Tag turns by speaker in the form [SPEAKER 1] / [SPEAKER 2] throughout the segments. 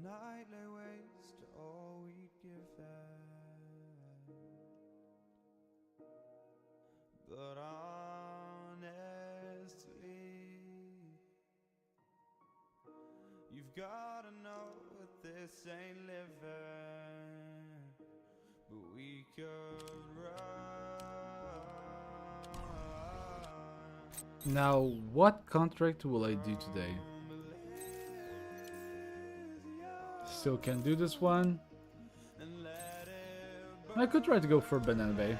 [SPEAKER 1] night lay waste to all we'd given. But honestly, you've gotta know that this ain't living, but we could run.
[SPEAKER 2] Now, what contract will I do today? Still can't do this one. I could try to go for Banana Bay.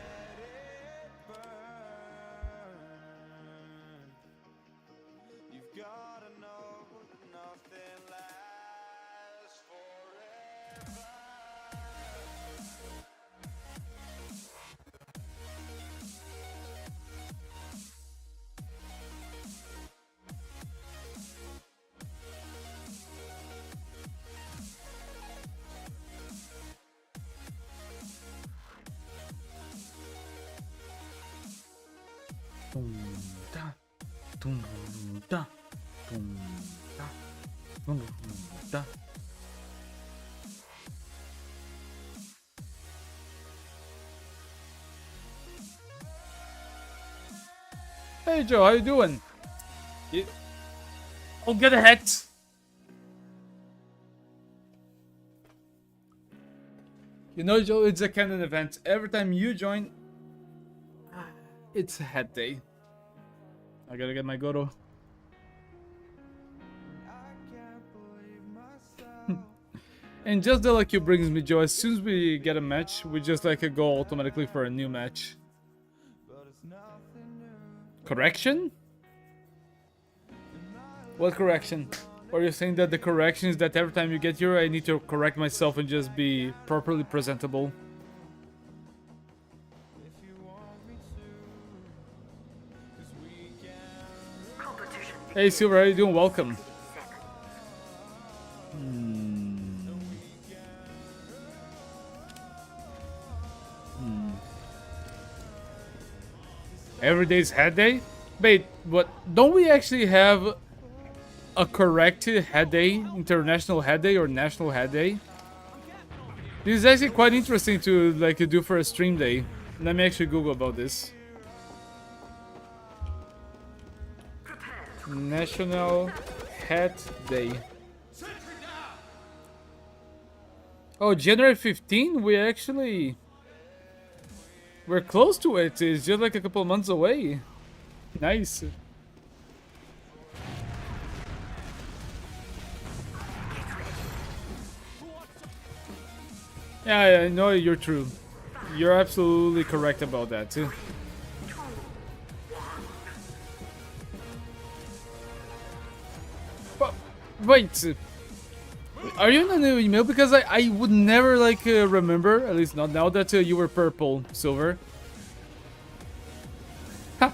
[SPEAKER 2] Hey Joe, how you doing? I'll get a hat. You know, Joe, it's a canon event. Every time you join, it's a hat day. I gotta get my Goro. And just the luck you brings me, Joe. As soon as we get a match, we just like go automatically for a new match. Correction? What correction? Or you're saying that the correction is that every time you get here, I need to correct myself and just be properly presentable? Hey Silver, how you doing? Welcome. Every day's head day? Wait, what? Don't we actually have a correct head day? International head day or national head day? This is actually quite interesting to like do for a stream day. Let me actually Google about this. National Head Day. Oh, January 15? We're close to it. It's just like a couple months away. Nice. Yeah, I know you're true. You're absolutely correct about that too. But wait, are you in a new email? Because I would never like remember, at least not now that you were purple, Silver. Ha.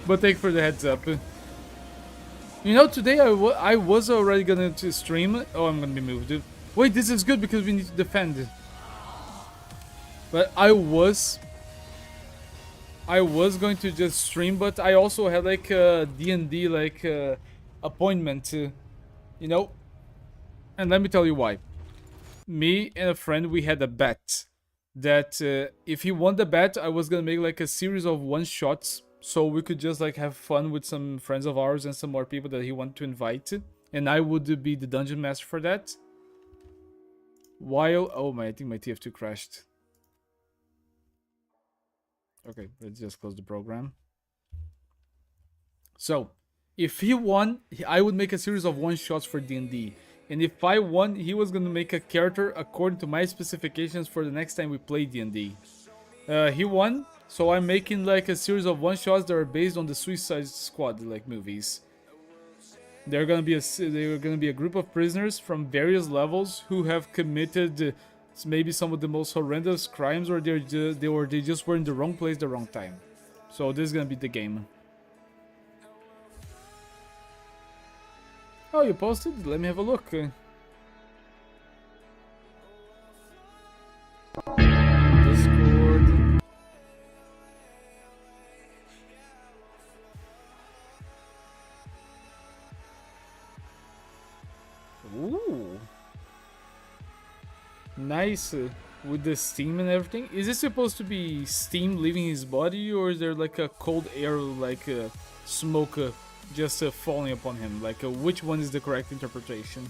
[SPEAKER 2] But thanks for the heads up. You know, today I was already gonna stream. Oh, I'm gonna be moved. Wait, this is good because we need to defend. But I was going to just stream, but I also had like a D&D like appointment, you know. And let me tell you why. Me and a friend, we had a bet that if he won the bet, I was gonna make like a series of one-shots, so we could just like have fun with some friends of ours and some more people that he wanted to invite, and I would be the dungeon master for that. While I think my TF2 crashed. Okay, let's just close the program. So, if he won, I would make a series of one-shots for D&D. And if I won, he was going to make a character according to my specifications for the next time we play D&D. He won, so I'm making like a series of one-shots that are based on the Suicide Squad like movies. They're gonna be a group of prisoners from various levels who have committed maybe some of the most horrendous crimes, or they just were in the wrong place, the wrong time. So this is gonna be the game. Oh, you posted? Let me have a look. Discord. Ooh. Nice with the steam and everything. Is it supposed to be steam leaving his body, or is there like a cold air, like smoke just falling upon him? Like which one is the correct interpretation?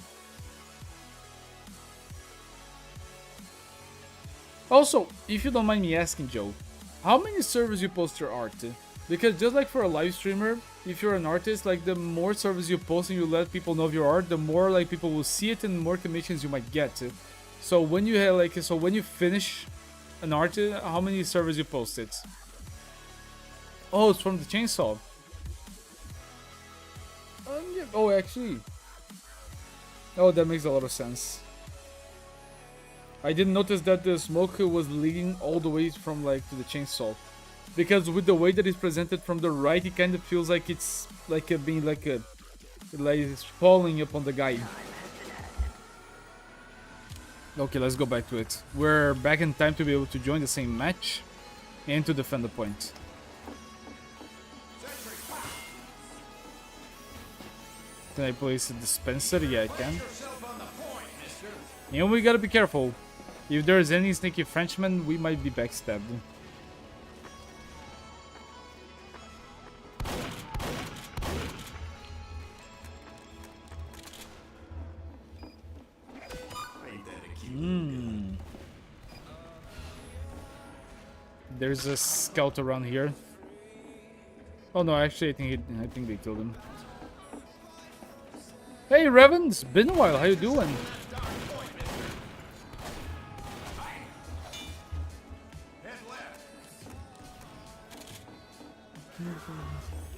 [SPEAKER 2] Also, if you don't mind me asking, Joe, how many servers you post your art? Because just like for a live streamer, if you're an artist, like the more servers you post and you let people know of your art, the more like people will see it and the more commissions you might get. So when you have when you finish an art, how many servers you post it? Oh, it's from the chainsaw. Yeah. Oh, actually. Oh, that makes a lot of sense. I didn't notice that the smoke was leading all the way from like to the chainsaw, because with the way that it's presented from the right, it kind of feels like it's like being like it's falling upon the guy. Okay, let's go back to it. We're back in time to be able to join the same match and to defend the point. Can I place a dispenser? Yeah, I can. And we gotta be careful. If there's any sneaky Frenchman, we might be backstabbed. There's a scout around here. Oh no, actually, I think they killed him. Hey, Revan, it's been a while. How you doing?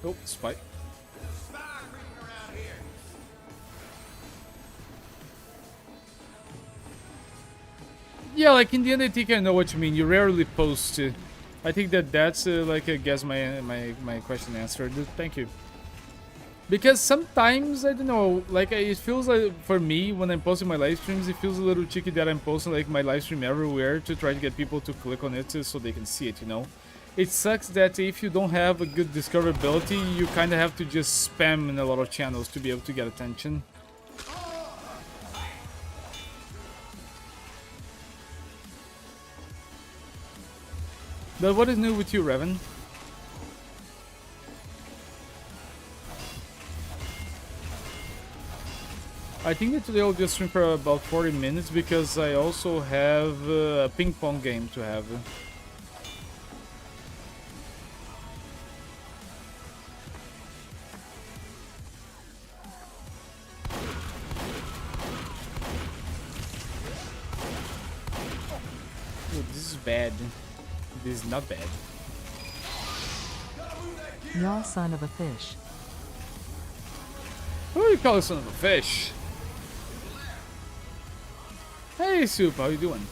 [SPEAKER 2] Oh, spike. Yeah, like in the end, I think I know what you mean. You rarely post. I think that's like I guess my question answered. Thank you. Because sometimes I don't know, like it feels like for me when I'm posting my live streams, it feels a little cheeky that I'm posting like my live stream everywhere to try to get people to click on it so they can see it. You know, it sucks that if you don't have a good discoverability, you kind of have to just spam in a lot of channels to be able to get attention. But what is new with you, Revan? I think that today I'll just stream for about 40 minutes because I also have a ping pong game to have. Oh, this is bad. This is not bad.
[SPEAKER 3] Y'all son of a fish.
[SPEAKER 2] Who do you call a son of a fish? Hey, Soup, how you doing?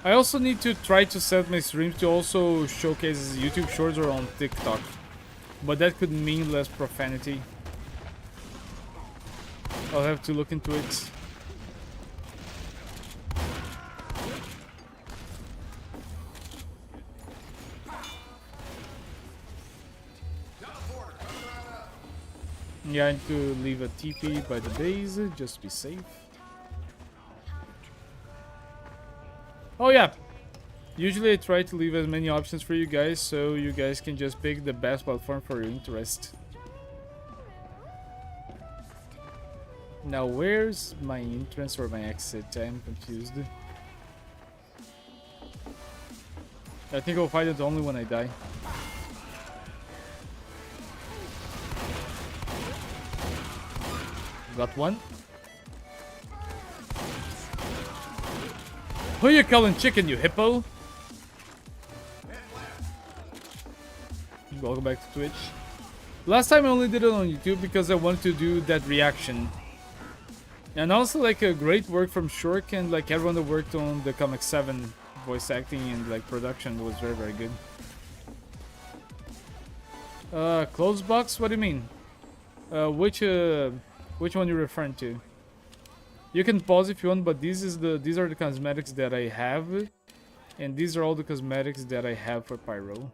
[SPEAKER 2] I also need to try to set my streams to also showcase YouTube Shorts or on TikTok. But that could mean less profanity. I'll have to look into it. Yeah, I need to leave a TP by the base, just to be safe. Oh yeah! Usually I try to leave as many options for you guys, so you guys can just pick the best platform for your interest. Now where's my entrance or my exit? I'm confused. I think I'll find it only when I die. Got one. Who you calling chicken, you hippo? Welcome back to Twitch. Last time I only did it on YouTube because I wanted to do that reaction. And also like a great work from Shork and like everyone that worked on the Comic 7 voice acting and like production was very, very good. Closed box? What do you mean? Which one you're referring to? You can pause if you want, but these are the cosmetics that I have, and these are all the cosmetics that I have for Pyro.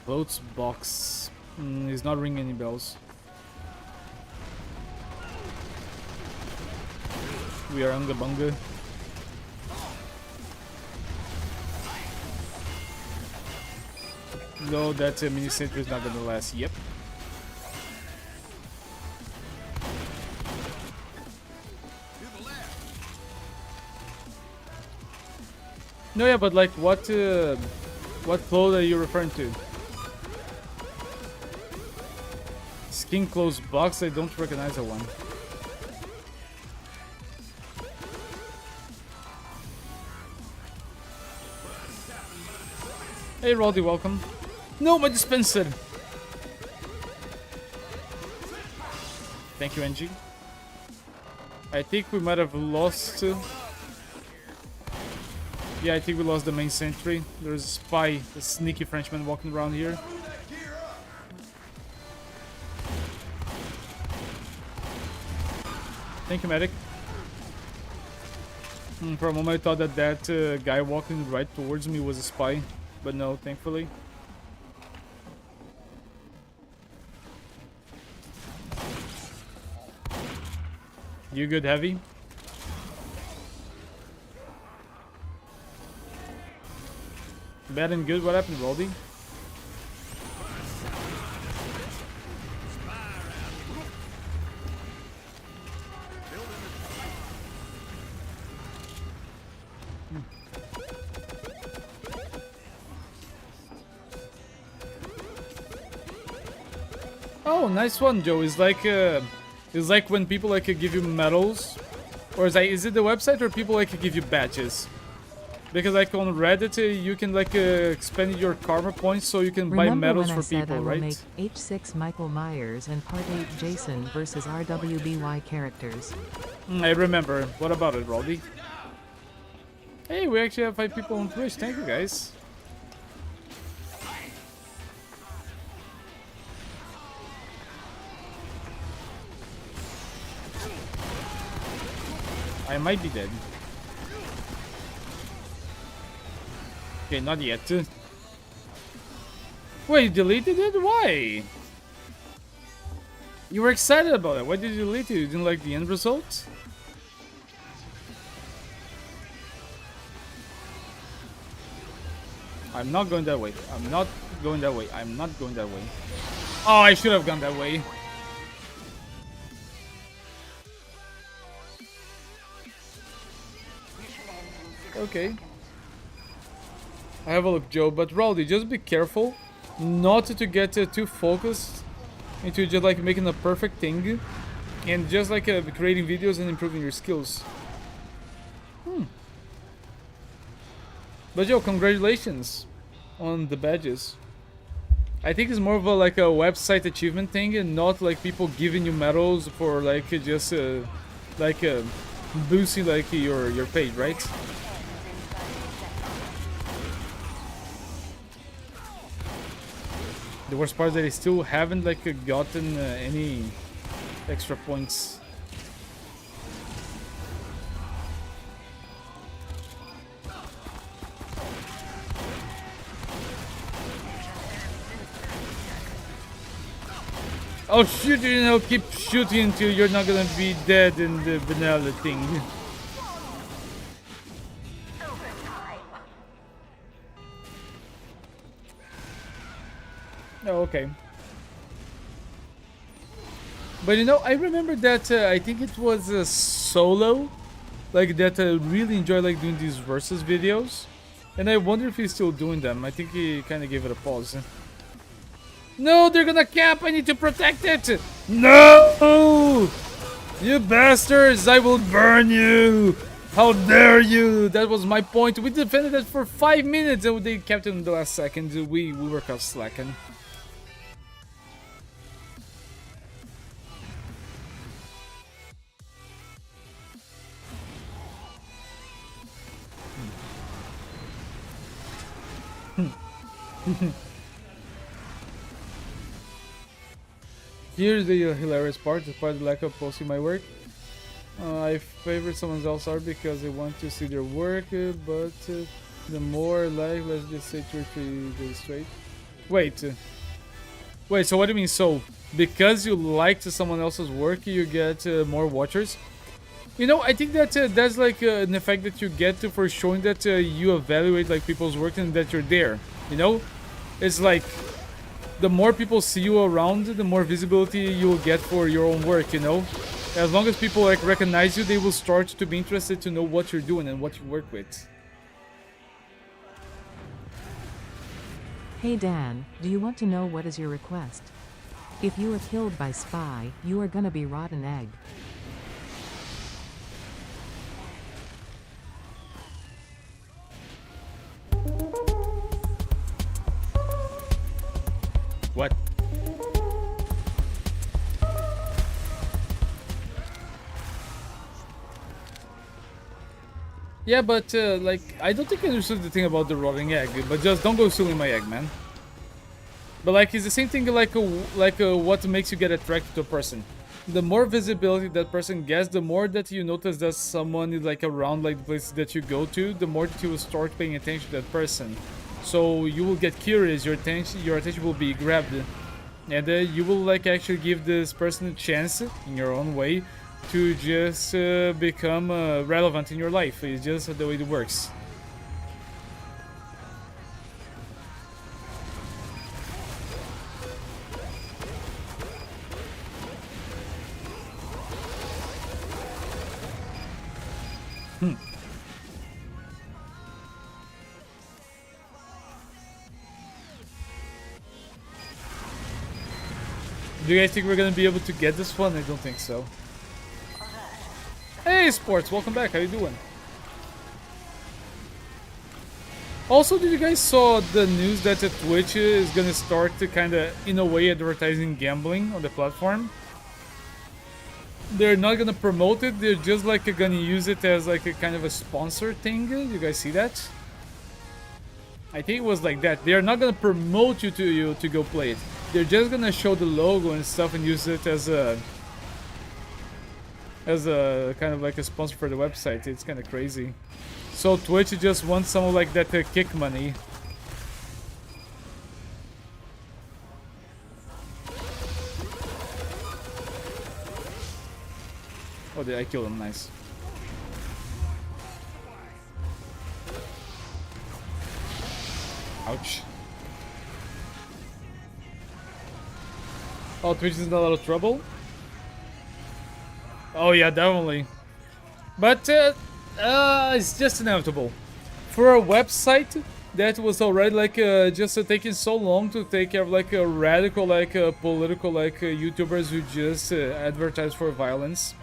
[SPEAKER 2] Clothes box. He's not ringing any bells. We are Unga Bunga. No, that mini sentry is not gonna last. Yep. No, yeah, but like, what clothes are you referring to? Skin clothes box? I don't recognize that one. Hey, Roddy, welcome. No, my dispenser. Thank you, NG. I think we might have lost. Yeah, I think we lost the main sentry. There's a spy, a sneaky Frenchman walking around here. Thank you, medic. For a moment I thought that that guy walking right towards me was a spy, but no, thankfully. You good, Heavy? Bad and good, what happened, Roldy? Oh, nice one, Joe. It's like when people like give you medals, or is it the website or people like give you badges? Because like on Reddit, you can like expend your karma points so you can buy medals for people, right?
[SPEAKER 3] Make H6 Michael Myers and Part 8 Jason versus RWBY characters.
[SPEAKER 2] I remember. What about it, Roldy? Hey, we actually have 5 people on Twitch. Thank you, guys. I might be dead. Okay, not yet. Wait, you deleted it? Why? You were excited about it. Why did you delete it? You didn't like the end result? I'm not going that way. I'm not going that way. I'm not going that way. Oh, I should have gone that way. Okay. I have a look, Joe, but Rowdy, just be careful not to get too focused into just like making a perfect thing and just like creating videos and improving your skills. But Joe, congratulations on the badges. I think it's more of a like a website achievement thing and not like people giving you medals for like just boosting like your page, right? The worst part is that I still haven't like gotten any extra points. Oh shoot, you know, keep shooting until you're not gonna be dead in the vanilla thing. Oh, okay. But you know, I remember that I think it was Solo, like that really enjoyed like doing these versus videos, and I wonder if he's still doing them. I think he kind of gave it a pause. No, they're gonna camp. I need to protect it. No, you bastards! I will burn you. How dare you? That was my point. We defended it for 5 minutes and they kept it in the last second. We were caught slacking. Here's the hilarious part, despite the lack of posting my work. I favor someone else's art because I want to see their work, but the more like, let's just say 2 or 3 days straight. Wait. Wait, so what do you mean? So, because you liked someone else's work, you get more watchers? You know, I think that that's like an effect that you get for showing that you evaluate like people's work and that you're there. You know, it's like the more people see you around, the more visibility you will get for your own work. You know, as long as people like recognize you, they will start to be interested to know what you're doing and what you work with.
[SPEAKER 3] Hey Dan, do you want to know what is your request? If you are killed by spy, you are gonna be rotten egg.
[SPEAKER 2] What? Yeah, but like I don't think I understood the thing about the rotting egg. But just don't go stealing my egg, man. But like it's the same thing like what makes you get attracted to a person. The more visibility that person gets, the more that you notice that someone is like around like the places that you go to, the more that you will start paying attention to that person. So you will get curious, your attention will be grabbed, and you will like actually give this person a chance in your own way to just become relevant in your life. It's just the way it works. Do you guys think we're gonna be able to get this one? I don't think so. Hey Sports, welcome back, how you doing? Also, did you guys saw the news that Twitch is gonna start to kinda, in a way, advertising gambling on the platform? They're not gonna promote it, they're just like gonna use it as like a kind of a sponsor thing. You guys see that? I think it was like that. They're not gonna promote you to go play it. They're just gonna show the logo and stuff and use it as a kind of like a sponsor for the website. It's kind of crazy. So Twitch just wants some of like that kick money. Oh, did I kill him? Nice. Ouch. Oh, Twitch is in a lot of trouble? Oh yeah, definitely. But it's just inevitable. For a website that was already like just taking so long to take care of like a radical like political like YouTubers who just advertise for violence,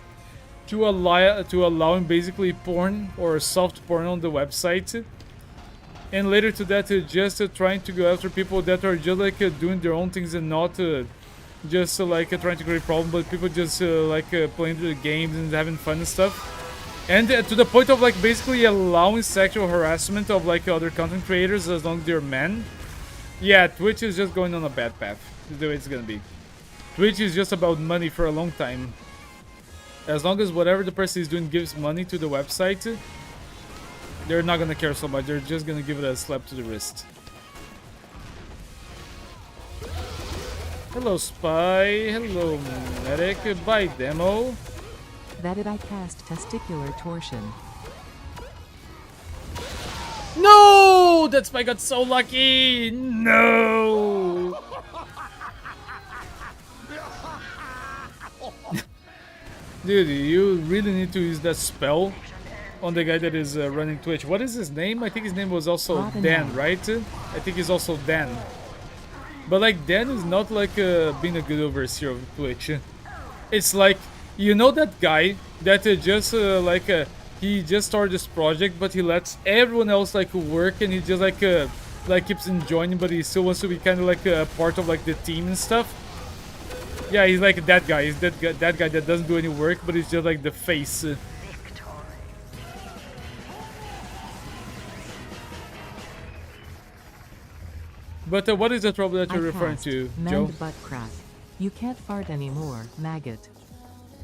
[SPEAKER 2] to allowing basically porn or soft porn on the website, and later to that just trying to go after people that are just like doing their own things and not just like trying to create problems, but people just like playing the games and having fun and stuff. And to the point of like basically allowing sexual harassment of like other content creators as long as they're men. Yeah, Twitch is just going on a bad path. Is the way it's gonna be. Twitch is just about money for a long time. As long as whatever the person is doing gives money to the website, they're not gonna care so much. They're just gonna give it a slap to the wrist. Hello, Spy. Hello, Medic. Bye, Demo.
[SPEAKER 3] That did I cast testicular torsion.
[SPEAKER 2] No! That Spy got so lucky! No! Dude, you really need to use that spell on the guy that is running Twitch. What is his name? I think his name was also Dan, right? I think he's also Dan. But like Dan is not like being a good overseer of Twitch. It's like, you know that guy that just he just started this project, but he lets everyone else like work, and he just like keeps enjoying, but he still wants to be kind of like a part of like the team and stuff. Yeah, he's like that guy. He's that guy that doesn't do any work, but he's just like the face. But what is the trouble that you're referring to, Joe?
[SPEAKER 3] Mend butt crack. You can't fart anymore, maggot.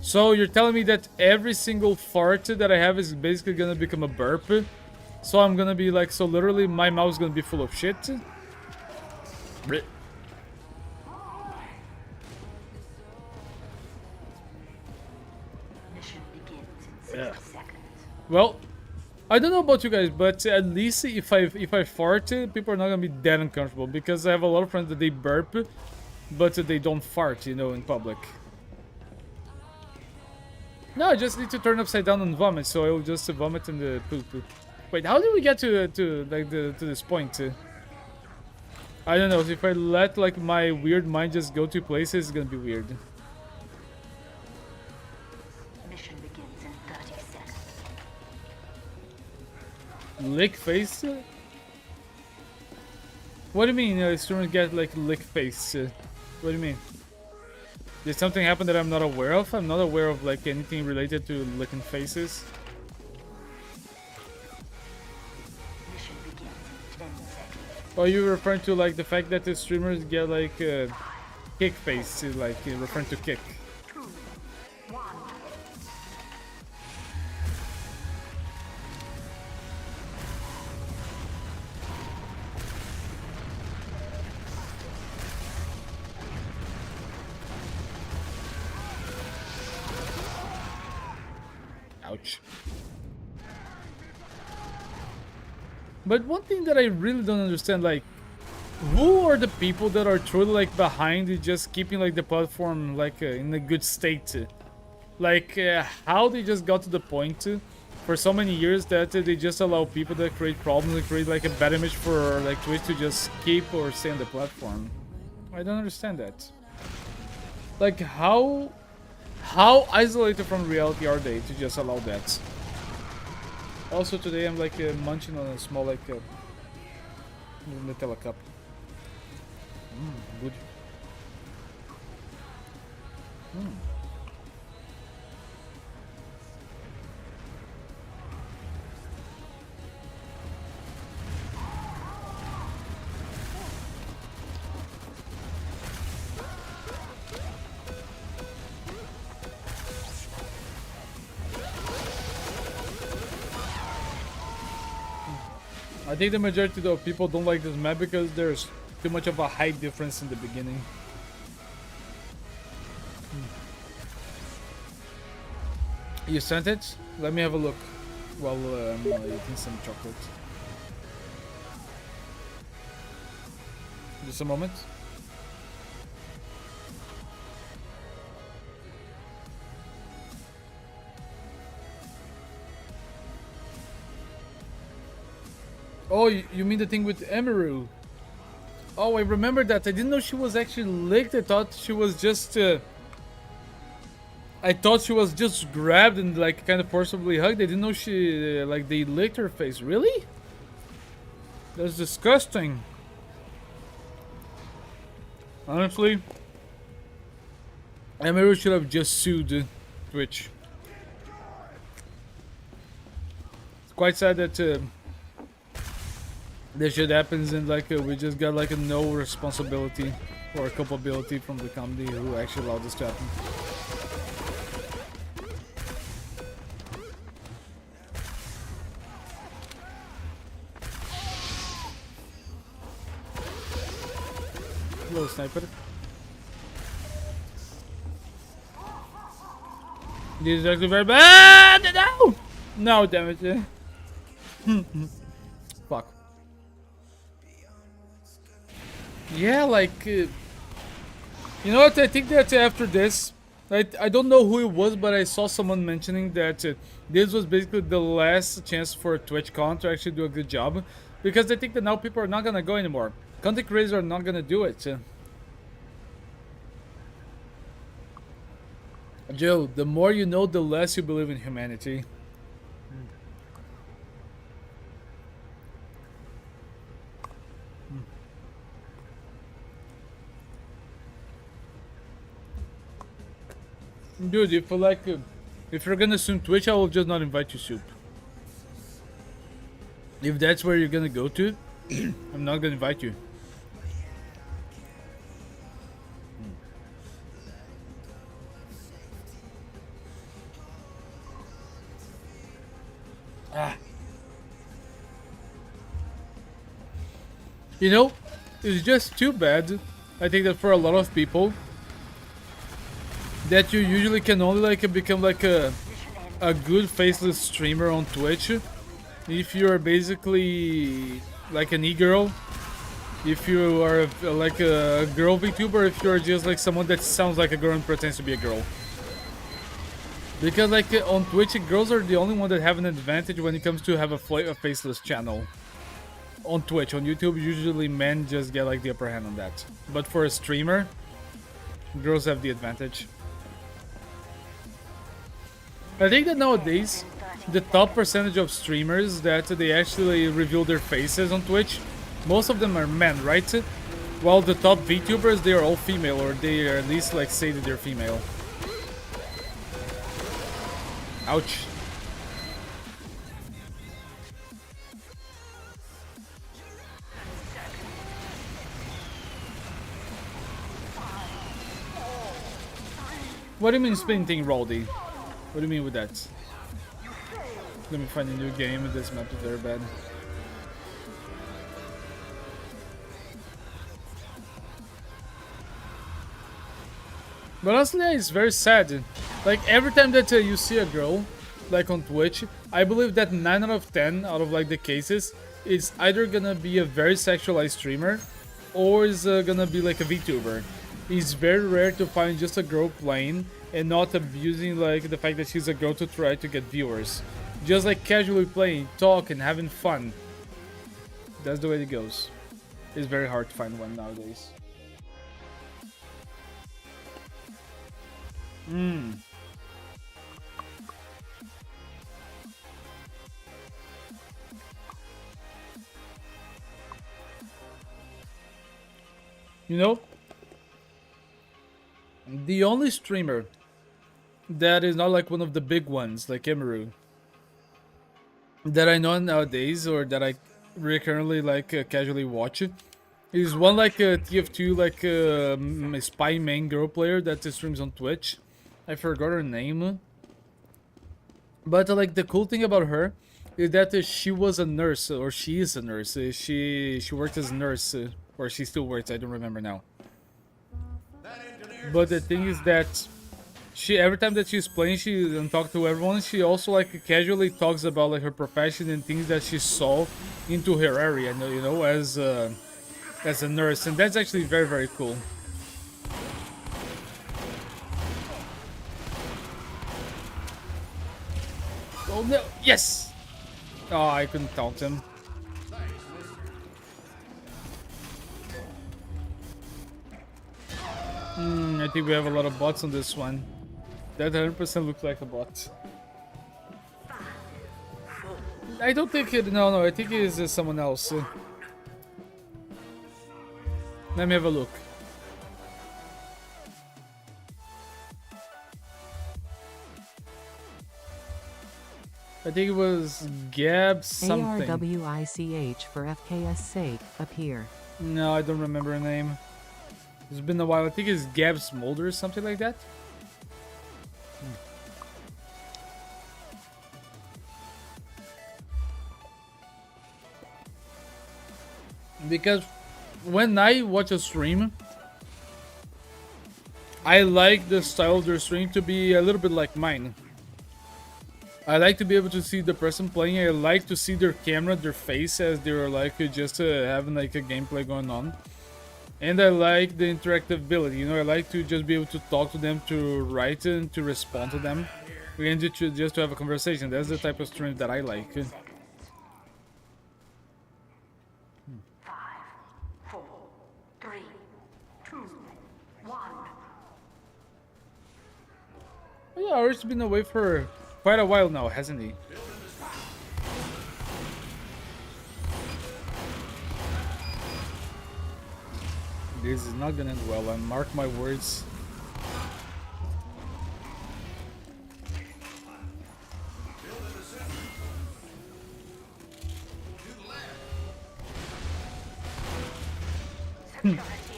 [SPEAKER 2] So you're telling me that every single fart that I have is basically gonna become a burp? So I'm gonna be like, so literally my mouth's gonna be full of shit? Well, I don't know about you guys, but at least if I fart, people are not gonna be that uncomfortable because I have a lot of friends that they burp, but they don't fart, you know, in public. No, I just need to turn upside down and vomit, so I will just vomit in the poop. Wait, how did we get to this point? I don't know. If I let like my weird mind just go to places, it's gonna be weird.
[SPEAKER 4] Mission begins in 30 seconds.
[SPEAKER 2] Lick face? What do you mean? Streamers get like lick face? What do you mean? Did something happen that I'm not aware of? I'm not aware of like anything related to licking faces.
[SPEAKER 4] Mission begins in 10 seconds.
[SPEAKER 2] Or are you referring to like the fact that the streamers get like kick face, like referring to kick?
[SPEAKER 4] 2, 1.
[SPEAKER 2] Ouch. But one thing that I really don't understand, like, who are the people that are truly like behind it, just keeping like the platform like in a good state? Like, how they just got to the point for so many years that they just allow people that create problems and create like a bad image for like Twitch to just keep or stay on the platform. I don't understand that. Like, how isolated from reality are they to just allow that? Also today I'm like munching on a small like Nutella cup. Good. I think the majority of people don't like this map because there's too much of a height difference in the beginning. You sent it? Let me have a look while I'm eating some chocolate. Just a moment. Oh, you mean the thing with Emiru? Oh, I remember that. I didn't know she was actually licked. I thought she was just... I thought she was just grabbed and like kind of forcibly hugged. I didn't know she... like they licked her face. Really? That's disgusting. Honestly, Emiru should have just sued Twitch. It's quite sad that... this shit happens and like we just got like a no responsibility or culpability from the company who actually allowed this to happen. Hello, sniper. This is actually very bad. No, no, damn it. Fuck. Yeah, like, you know what, I think that after this, I don't know who it was, but I saw someone mentioning that this was basically the last chance for TwitchCon to actually do a good job, because I think that now people are not gonna go anymore. Content creators are not gonna do it. Joe, the more you know, the less you believe in humanity. Dude, if you're gonna stream Twitch, I will just not invite you, Soup. If that's where you're gonna go to, I'm not gonna invite you. You know, it's just too bad. I think that for a lot of people, that you usually can only like become like a a good faceless streamer on Twitch if you are basically like an e-girl, if you are like a girl VTuber, if you're just like someone that sounds like a girl and pretends to be a girl. Because like on Twitch, girls are the only one that have an advantage when it comes to have a faceless channel. On Twitch, on YouTube, usually men just get like the upper hand on that. But for a streamer, girls have the advantage. I think that nowadays, the top percentage of streamers that they actually reveal their faces on Twitch, most of them are men, right? While the top VTubers, they are all female, or they are at least like say that they're female. Ouch. What do you mean sprinting, Roldy? What do you mean with that? Let me find a new game. This map is very bad. But honestly, it's very sad. Like every time that you see a girl, like on Twitch, I believe that 9 out of 10 out of like the cases, it's either gonna be a very sexualized streamer, or is gonna be like a VTuber. It's very rare to find just a girl playing and not abusing like the fact that she's a girl to try to get viewers. Just like casually playing, talking, having fun. That's the way it goes. It's very hard to find one nowadays. You know, the only streamer that is not like one of the big ones, like Emiru, that I know nowadays, or that I recurrently like casually watch, is one like a TF2, like a spy main girl player that streams on Twitch. I forgot her name. But like the cool thing about her is that she was a nurse, or she is a nurse. She worked as a nurse, or she still works. I don't remember now. But the thing is that she, every time that she's playing, she and talk to everyone, she also like casually talks about like her profession and things that she saw into her area, you know, as a nurse, and that's actually very, very cool. Oh no! Yes! Oh, I couldn't taunt him. I think we have a lot of bots on this one. That 100% looks like a bot. I don't think it. No, I think it is someone else. Let me have a look. I think it was Gab something.
[SPEAKER 3] ARWICH for FKS sake, up here.
[SPEAKER 2] No, I don't remember her name. It's been a while. I think it's Gab Smolder or something like that. Because when I watch a stream, I like the style of their stream to be a little bit like mine. I like to be able to see the person playing. I like to see their camera, their face, as they're like just having like a gameplay going on. And I like the interactability, you know, I like to just be able to talk to them, to write and to respond to them. And just to have a conversation. That's the type of stream that I like.
[SPEAKER 4] 5, 4, 3, 2, 1.
[SPEAKER 2] Oh yeah, Art's been away for quite a while now, hasn't he? This is not gonna end well, I mark my words.
[SPEAKER 4] Security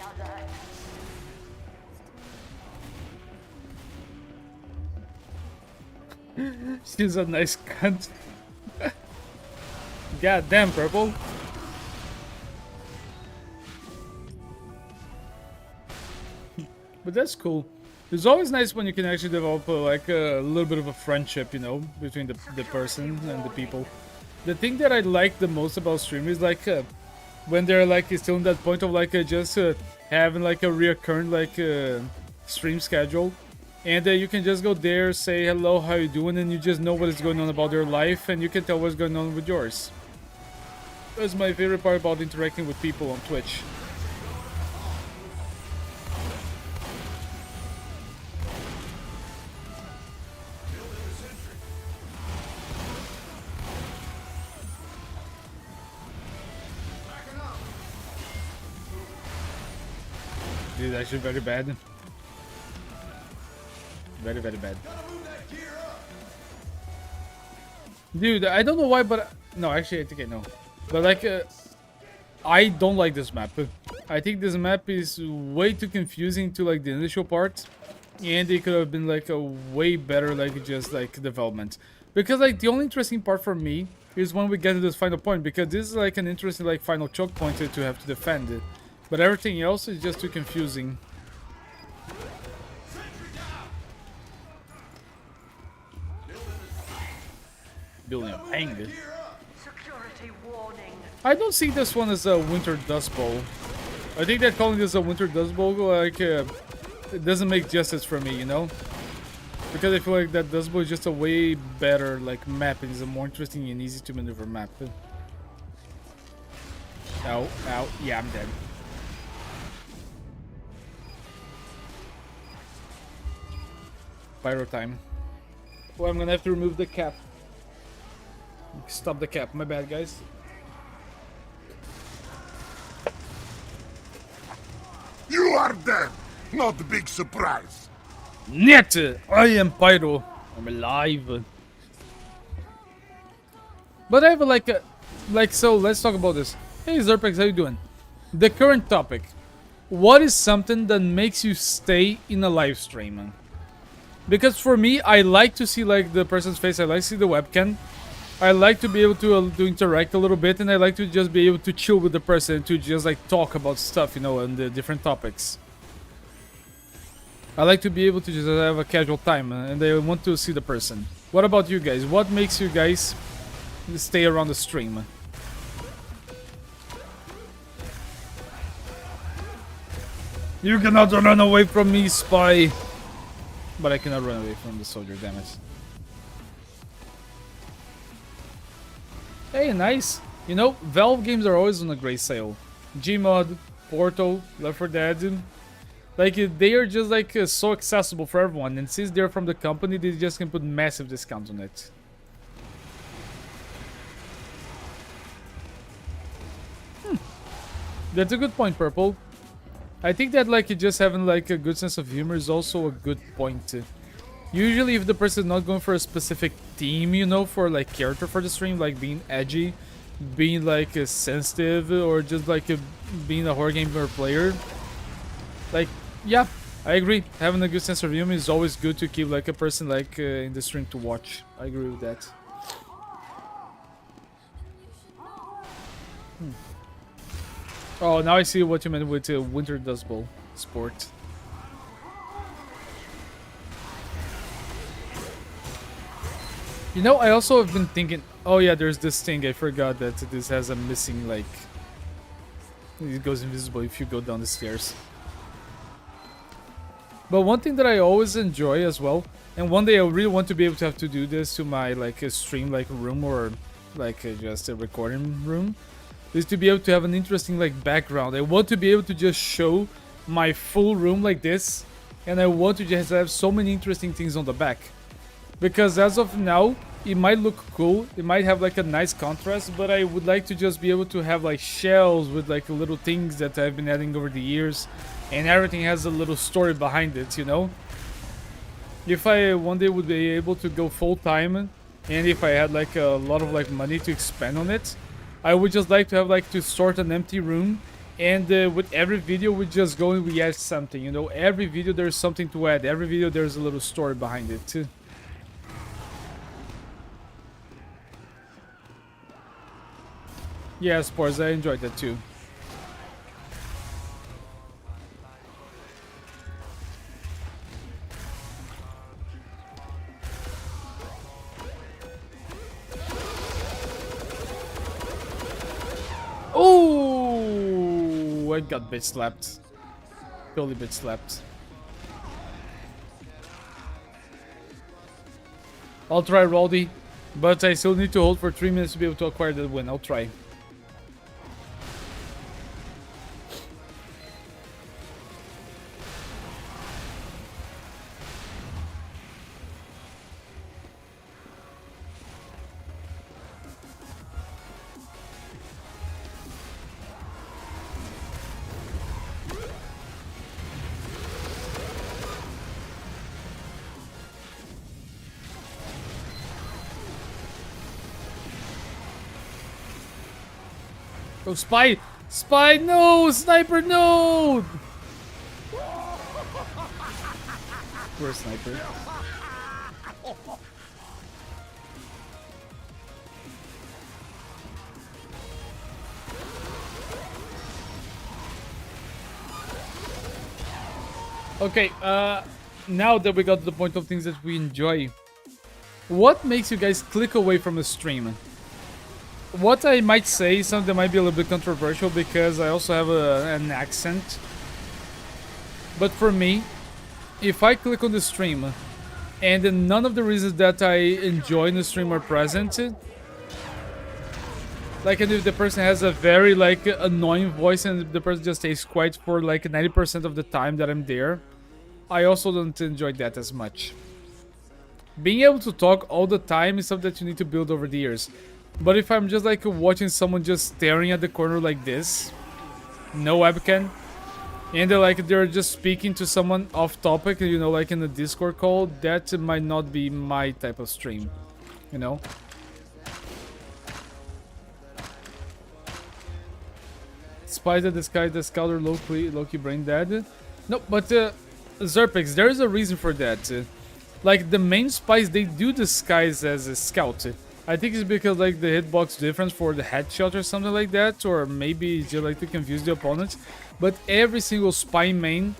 [SPEAKER 4] alert.
[SPEAKER 2] She's a nice cunt. God damn, Purple. But that's cool. It's always nice when you can actually develop like a little bit of a friendship, you know, between the person and the people. The thing that I like the most about streamers is like when they're like still in that point of like just having like a reoccurring like stream schedule, and you can just go there, say hello, how you doing, and you just know what is going on about their life, and you can tell what's going on with yours. That's my favorite part about interacting with people on Twitch. This is actually very bad. Very, very bad. Dude, I don't know why, but... No, actually, I think I know. But, like, I don't like this map. I think this map is way too confusing to, like, the initial part. And it could have been, like, a way better, like, just, like, development. Because, like, the only interesting part for me is when we get to this final point. Because this is, like, an interesting, like, final choke point to have to defend it. But everything else is just too confusing. Building a hangar.
[SPEAKER 4] Security warning.
[SPEAKER 2] I don't see this one as a winter dust bowl. I think that calling this a winter dust bowl, like, it doesn't make justice for me, you know? Because I feel like that dust bowl is just a way better, like, map. It is a more interesting and easy to maneuver map. Ow, ow, yeah, I'm dead. Pyro time. Well, I'm gonna have to remove the cap. Stop the cap, my bad, guys.
[SPEAKER 5] You are dead! Not a big surprise.
[SPEAKER 2] Net! I am Pyro. I'm alive. But I have like, so let's talk about this. Hey Zerpex, how you doing? The current topic. What is something that makes you stay in a live stream? Because for me, I like to see like the person's face, I like to see the webcam. I like to be able to interact a little bit, and I like to just be able to chill with the person, to just like talk about stuff, you know, and the different topics. I like to be able to just have a casual time, and I want to see the person. What about you guys? What makes you guys stay around the stream? You cannot run away from me, spy! But I cannot run away from the soldier, damn it. Hey, nice! You know, Valve games are always on a great sale. Gmod, Portal, Left 4 Dead. Like, they are just like so accessible for everyone, and since they're from the company, they just can put massive discounts on it. That's a good point, Purple. I think that like just having like a good sense of humor is also a good point. Usually if the person is not going for a specific theme, you know, for like character for the stream, like being edgy, being like sensitive, or just like being a horror gamer player, like, yeah, I agree. Having a good sense of humor is always good to keep like a person like in the stream to watch. I agree with that. Oh, now I see what you meant with Winter Dust Bowl sport. You know, I also have been thinking, oh yeah, there's this thing, I forgot that this has a missing, like, it goes invisible if you go down the stairs. But one thing that I always enjoy as well, and one day I really want to be able to have to do this to my, like, a stream, like, room, or, like, just a recording room, is to be able to have an interesting like background. I want to be able to just show my full room like this, and I want to just have so many interesting things on the back. Because as of now, it might look cool, it might have like a nice contrast, but I would like to just be able to have like shells with like little things that I've been adding over the years, and everything has a little story behind it, you know? If I one day would be able to go full time, and if I had like a lot of like money to expend on it, I would just like to have like to sort an empty room, and with every video we just go and we add something, you know. Every video there's something to add, every video there's a little story behind it too. Yeah, sports, I enjoyed that too. I got bitch slapped. Totally bitch slapped. I'll try, Roldy, but I still need to hold for 3 minutes to be able to acquire that win. I'll try. Oh, spy! Spy, no! Sniper, no! Where's sniper? Okay, now that we got to the point of things that we enjoy, what makes you guys click away from a stream? What I might say, something might be a little bit controversial because I also have an accent. But for me, if I click on the stream and none of the reasons that I enjoy in the stream are present, like and if the person has a very like annoying voice and the person just stays quiet for like 90% of the time that I'm there, I also don't enjoy that as much. Being able to talk all the time is something that you need to build over the years. But if I'm just like watching someone just staring at the corner like this, no webcam, and they're just speaking to someone off topic, you know, like in a Discord call, that might not be my type of stream, you know? Spies at the sky, the scouter low-key brain dead. No, but Zerpix, there is a reason for that. Like the main spies, they do disguise as a scout. I think it's because like the hitbox difference for the headshot or something like that, or maybe just like to confuse the opponent. But every single spy main,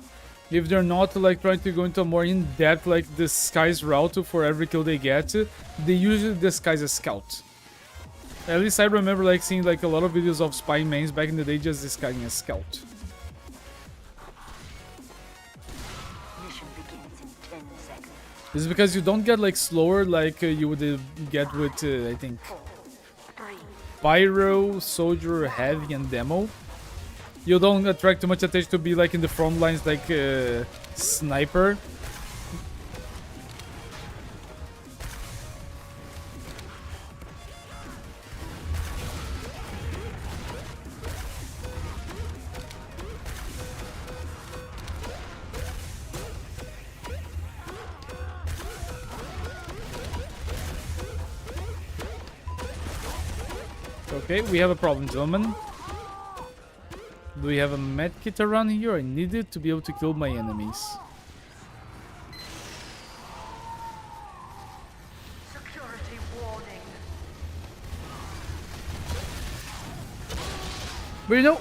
[SPEAKER 2] if they're not like trying to go into a more in-depth like disguise route for every kill they get, they usually disguise as scout. At least I remember like seeing like a lot of videos of spy mains back in the day just disguising as scout. This is because you don't get like slower like you would get with I think Pyro, Soldier, Heavy, and Demo. You don't attract too much attention to be like in the front lines like Sniper. Okay, we have a problem, gentlemen. Do we have a medkit around here? I need it to be able to kill my enemies.
[SPEAKER 4] Security warning.
[SPEAKER 2] But you know,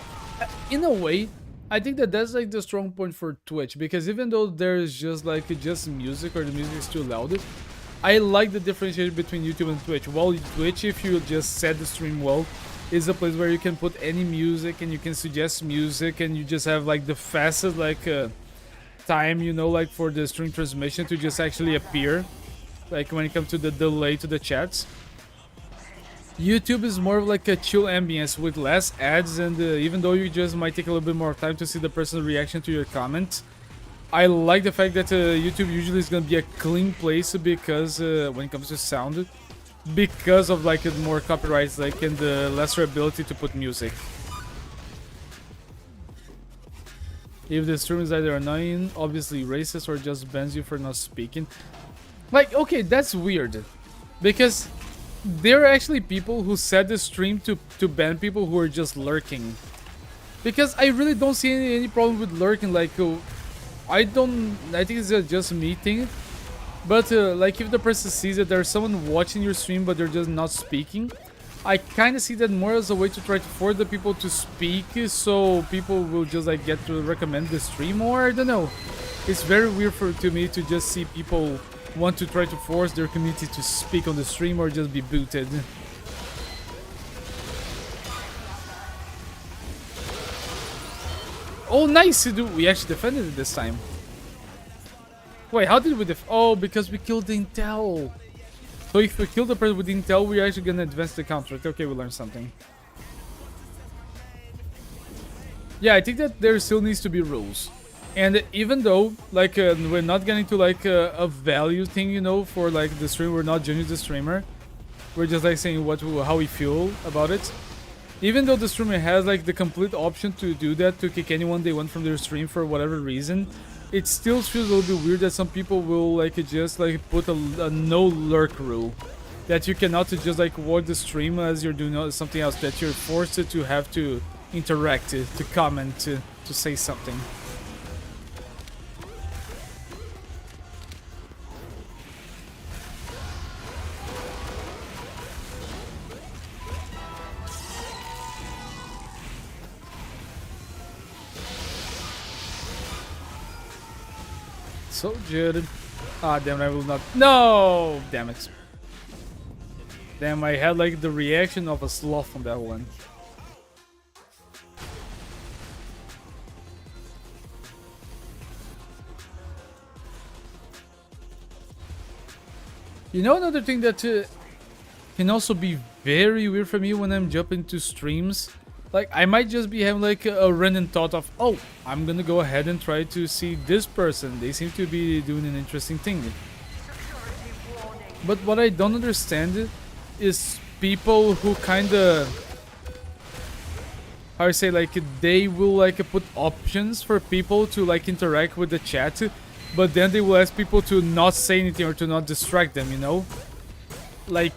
[SPEAKER 2] in a way, I think that that's like the strong point for Twitch, because even though there's just like just music or the music is too loud, I like the differentiation between YouTube and Twitch. While Twitch, if you just set the stream well, is a place where you can put any music and you can suggest music and you just have like the fastest like time, you know, like for the stream transmission to just actually appear, like when it comes to the delay to the chats. YouTube is more of like a chill ambience with less ads, and even though you just might take a little bit more time to see the person's reaction to your comment, I like the fact that YouTube usually is gonna be a clean place because when it comes to sound, because of like more copyrights, like and the lesser ability to put music. If the stream is either annoying, obviously racist, or just bans you for not speaking, like okay, that's weird, because there are actually people who set the stream to ban people who are just lurking. Because I really don't see any problem with lurking. Like I think it's just me thing. But like if the person sees that there's someone watching your stream but they're just not speaking, I kind of see that more as a way to try to force the people to speak, so people will just like get to recommend the stream more. I don't know. It's very weird to me to just see people want to try to force their community to speak on the stream or just be booted. Oh, nice! We actually defended it this time. Wait, how did we Oh, because we killed the intel. So if we kill the person with intel, we're actually gonna advance the counter. Okay, we learned something. Yeah, I think that there still needs to be rules. And even though, like, we're not getting to, like, a value thing, you know, for, like, the stream, we're not judging the streamer. We're just, like, saying how we feel about it. Even though the streamer has, like, the complete option to do that, to kick anyone they want from their stream for whatever reason, it still feels a little bit weird that some people will, like, just, like, put a no lurk rule. That you cannot just, like, watch the stream as you're doing something else. That you're forced to have to interact, to comment, to say something. So good. Ah, damn it, I will not. No! Damn it. Damn, I had like the reaction of a sloth on that one. You know, another thing that can also be very weird for me when I'm jumping to streams? Like, I might just be having like a random thought of, oh, I'm gonna go ahead and try to see this person. They seem to be doing an interesting thing. But what I don't understand is people who kinda, how I say, like, they will like put options for people to like interact with the chat, but then they will ask people to not say anything or to not distract them, you know? Like,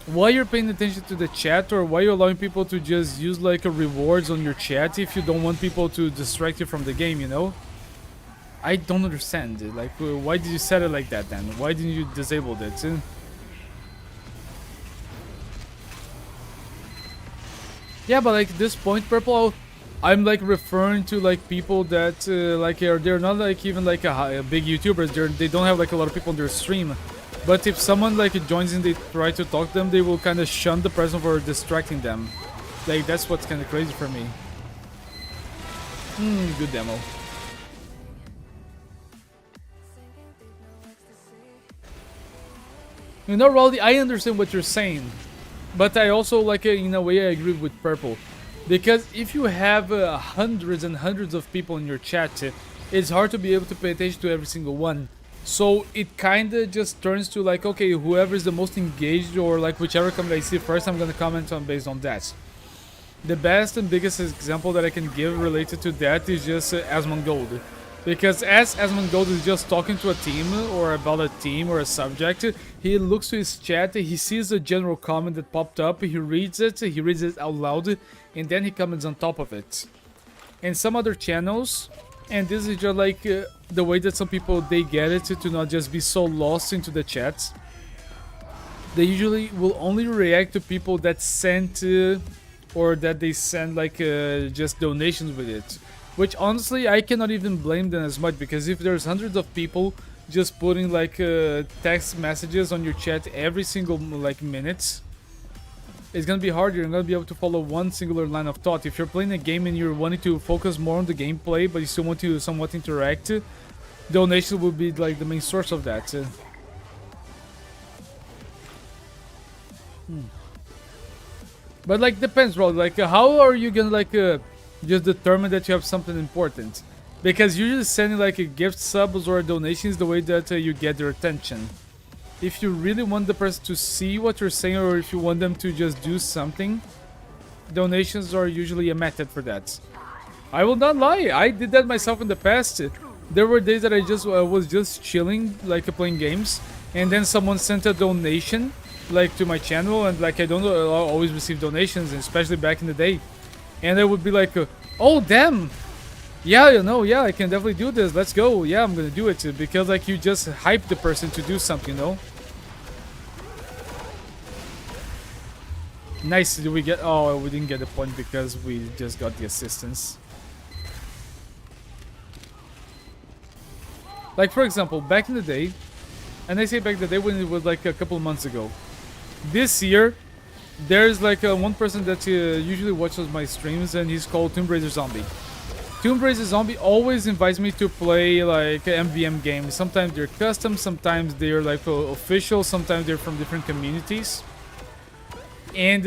[SPEAKER 2] why you're paying attention to the chat, or why you're allowing people to just use like a rewards on your chat if you don't want people to distract you from the game, you know? I don't understand it. Like, why did you set it like that then? Why didn't you disable it? Yeah, but like this point, Purple, I'm like referring to like people that like they're not like even like a big YouTubers. They don't have like a lot of people on their stream. But if someone like joins in, they try to talk to them, they will kind of shun the person for distracting them. Like, that's what's kind of crazy for me. Good demo. You know, Rowdy, I understand what you're saying, but I also, like, in a way, I agree with Purple. Because if you have hundreds and hundreds of people in your chat, it's hard to be able to pay attention to every single one. So it kinda just turns to like, okay, whoever is the most engaged, or like whichever comment I see first, I'm gonna comment on based on that. The best and biggest example that I can give related to that is just Asmongold. Because as Asmongold is just talking to a team, or about a team or a subject, he looks to his chat, he sees a general comment that popped up, he reads it out loud, and then he comments on top of it. And some other channels, and this is just like the way that some people, they get it, to not just be so lost into the chat. They usually will only react to people that sent or that they send like just donations with it. Which honestly, I cannot even blame them as much, because if there's hundreds of people just putting like text messages on your chat every single like minute, it's gonna be hard. You're not gonna be able to follow one singular line of thought. If you're playing a game and you're wanting to focus more on the gameplay, but you still want to somewhat interact, donation will be like the main source of that. But like, depends, bro. Like, how are you gonna like just determine that you have something important? Because usually sending like a gift subs or donations the way that you get their attention. If you really want the person to see what you're saying, or if you want them to just do something, donations are usually a method for that. I will not lie, I did that myself in the past. There were days that I just was just chilling, like playing games, and then someone sent a donation like to my channel, and like I don't always receive donations, especially back in the day. And I would be like, oh damn, yeah, you know, yeah, I can definitely do this, let's go, yeah, I'm gonna do it, because like you just hype the person to do something, you know. Nice, did we get, oh, we didn't get the point because we just got the assistance. Like, for example, back in the day, and I say back in the day when it was like a couple of months ago, this year, there's like one person that usually watches my streams, and he's called Tomb Raider Zombie. Tomb Raider Zombie always invites me to play like MVM games. Sometimes they're custom, sometimes they're like official, sometimes they're from different communities. And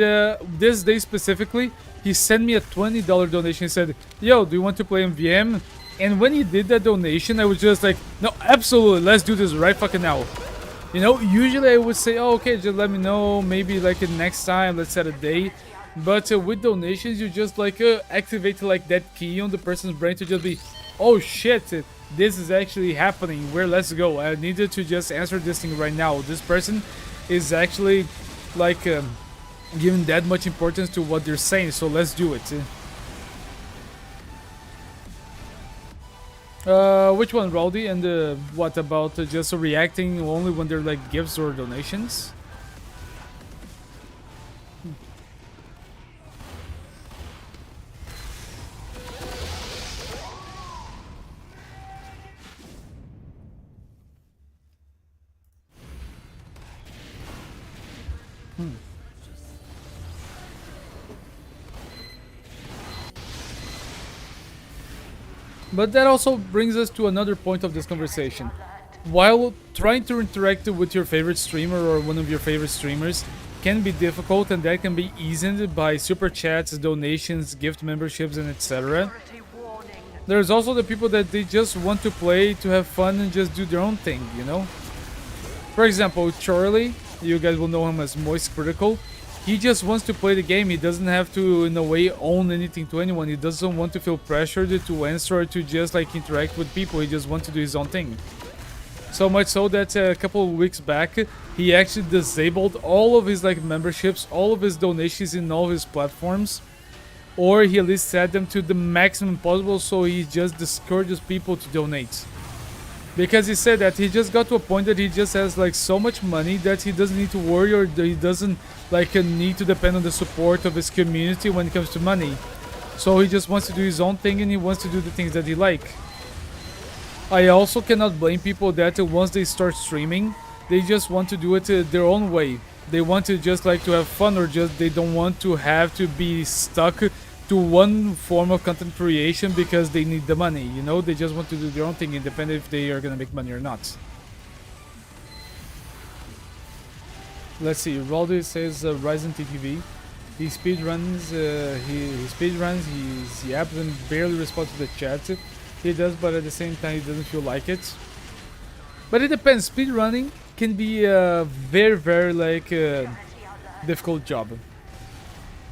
[SPEAKER 2] this day specifically, he sent me a $20 donation. He said, "Yo, do you want to play MVM?" And when he did that donation, I was just like, "No, absolutely, let's do this right fucking now." You know, usually I would say, "Oh, okay, just let me know, maybe like next time, let's set a day." But with donations, you just like activate like that key on the person's brain to just be, "Oh shit, this is actually happening. Where let's go? I needed to just answer this thing right now. This person is actually like giving that much importance to what they're saying, so let's do it." Which one, Rowdy? And what about just reacting only when they're like gifts or donations? But that also brings us to another point of this conversation. While trying to interact with your favorite streamer or one of your favorite streamers can be difficult, and that can be eased by super chats, donations, gift memberships, and etc. There's also the people that they just want to play to have fun and just do their own thing, you know? For example, Charlie, you guys will know him as Moist Critical. He just wants to play the game. He doesn't have to, in a way, own anything to anyone. He doesn't want to feel pressured to answer or to just like interact with people. He just wants to do his own thing. So much so that a couple of weeks back, he actually disabled all of his like memberships, all of his donations in all his platforms, or he at least set them to the maximum possible, so he just discourages people to donate. Because he said that he just got to a point that he just has like so much money that he doesn't need to worry, or he doesn't like need to depend on the support of his community when it comes to money. So he just wants to do his own thing, and he wants to do the things that he like. I also cannot blame people that once they start streaming, they just want to do it their own way. They want to just like to have fun, or just they don't want to have to be stuck to one form of content creation because they need the money, you know? They just want to do their own thing, independent if they are gonna make money or not. Let's see, Raldo says Ryzen TTV. He speedruns, he yaps and barely responds to the chat. He does, but at the same time he doesn't feel like it. But it depends, speedrunning can be a very like difficult job.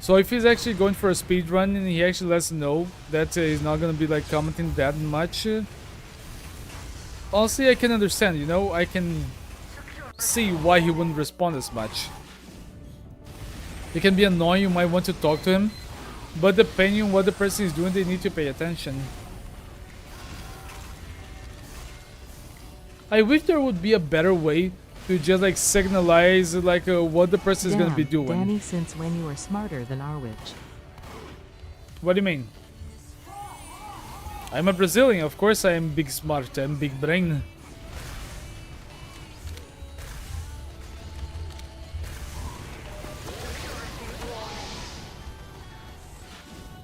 [SPEAKER 2] So if he's actually going for a speed run and he actually lets us know that he's not gonna be like commenting that much, honestly I can understand, you know, I can see why he wouldn't respond as much. It can be annoying, you might want to talk to him, but depending on what the person is doing, they need to pay attention. I wish there would be a better way to just like signalize like what the person is gonna be doing.
[SPEAKER 3] Danny, since when you are smarter than Arwich?
[SPEAKER 2] What do you mean? I'm a Brazilian, of course I am big smart, I'm big brain.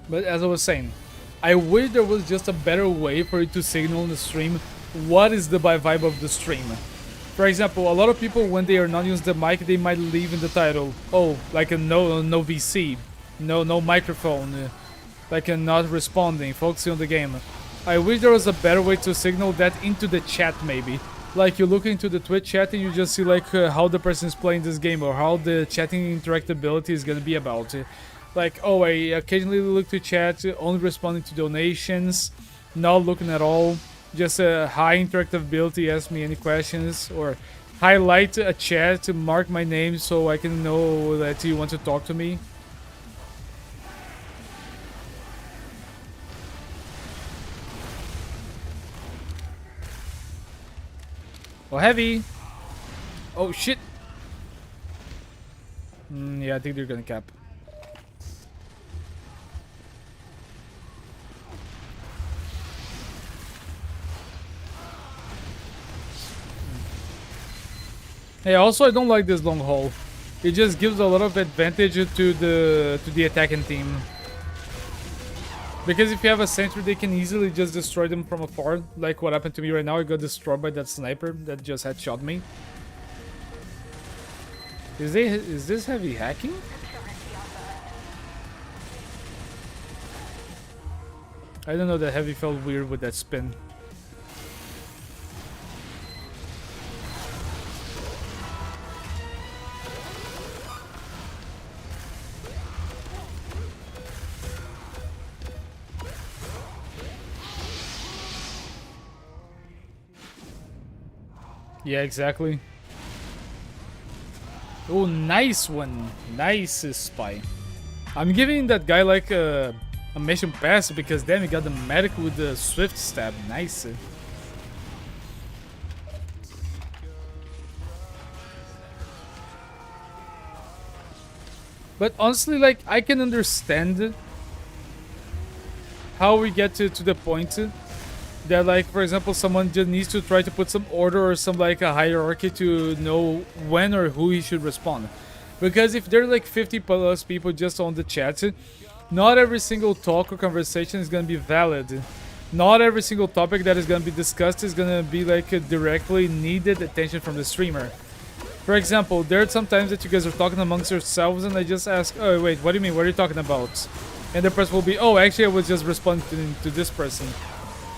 [SPEAKER 2] But as I was saying, I wish there was just a better way for you to signal on the stream what is the vibe of the stream. For example, a lot of people, when they are not using the mic, they might leave in the title, oh, like a no VC, no microphone, like a not responding, focusing on the game. I wish there was a better way to signal that into the chat, maybe. Like you look into the Twitch chat and you just see like how the person is playing this game, or how the chatting interactability is gonna be about. Like, oh, I occasionally look to chat, only responding to donations, not looking at all. Just a high interactability, ask me any questions, or highlight a chat to mark my name so I can know that you want to talk to me. Oh, heavy! Oh, shit! Yeah, I think they're gonna cap. Hey, also I don't like this long haul. It just gives a lot of advantage to the attacking team. Because if you have a sentry, they can easily just destroy them from afar. Like what happened to me right now. I got destroyed by that sniper that just headshot me. Is this heavy hacking? I don't know, that heavy felt weird with that spin. Yeah, exactly. Oh, nice one. Nice spy. I'm giving that guy like a mission pass because damn, he got the medic with the swift stab. Nice. But honestly, like, I can understand how we get to the point that, like, for example, someone just needs to try to put some order or some like a hierarchy to know when or who he should respond. Because if there are like 50 plus people just on the chat, not every single talk or conversation is gonna be valid. Not every single topic that is gonna be discussed is gonna be like a directly needed attention from the streamer. For example, there are some times that you guys are talking amongst yourselves and I just ask, oh wait, what do you mean? What are you talking about? And the person will be, oh, actually I was just responding to this person.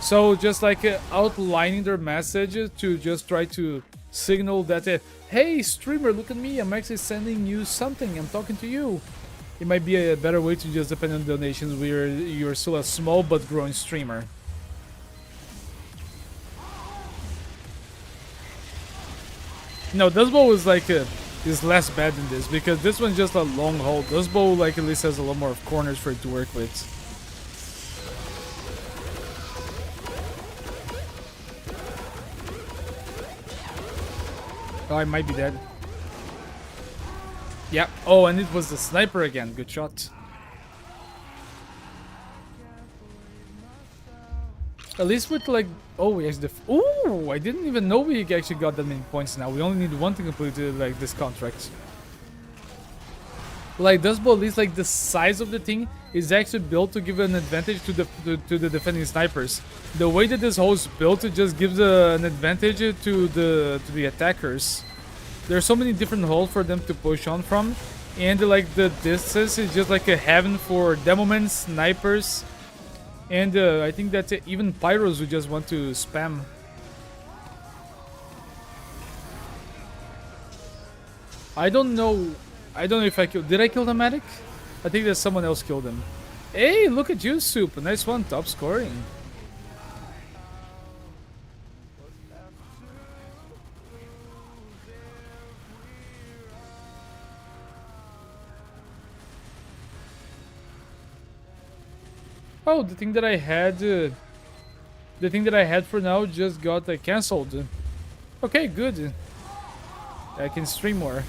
[SPEAKER 2] So just like outlining their message to just try to signal that, hey streamer, look at me, I'm actually sending you something, I'm talking to you. It might be a better way to just depend on donations where you're still a small but growing streamer. No, Dust Bowl is like is less bad than this because this one's just a long haul. Dust Bowl like at least has a lot more corners for it to work with. Oh, I might be dead. Yeah. Oh, and it was the sniper again. Good shot. At least with like, oh, yes, oh, I didn't even know we actually got that many points now. We only need one to complete like this contract. Like Dust Bowl, at least like the size of the thing is actually built to give an advantage to the defending snipers. The way that this hole is built, it just gives an advantage to the attackers. There's so many different holes for them to push on from, and like the distance is just like a heaven for demomen, snipers, and I think that even pyros would just want to spam. I don't know if I killed. Did I kill the medic? I think that someone else killed him. Hey, look at you, Soup. Nice one, top scoring. Oh, the thing that I had for now just got cancelled. Okay, good. I can stream more.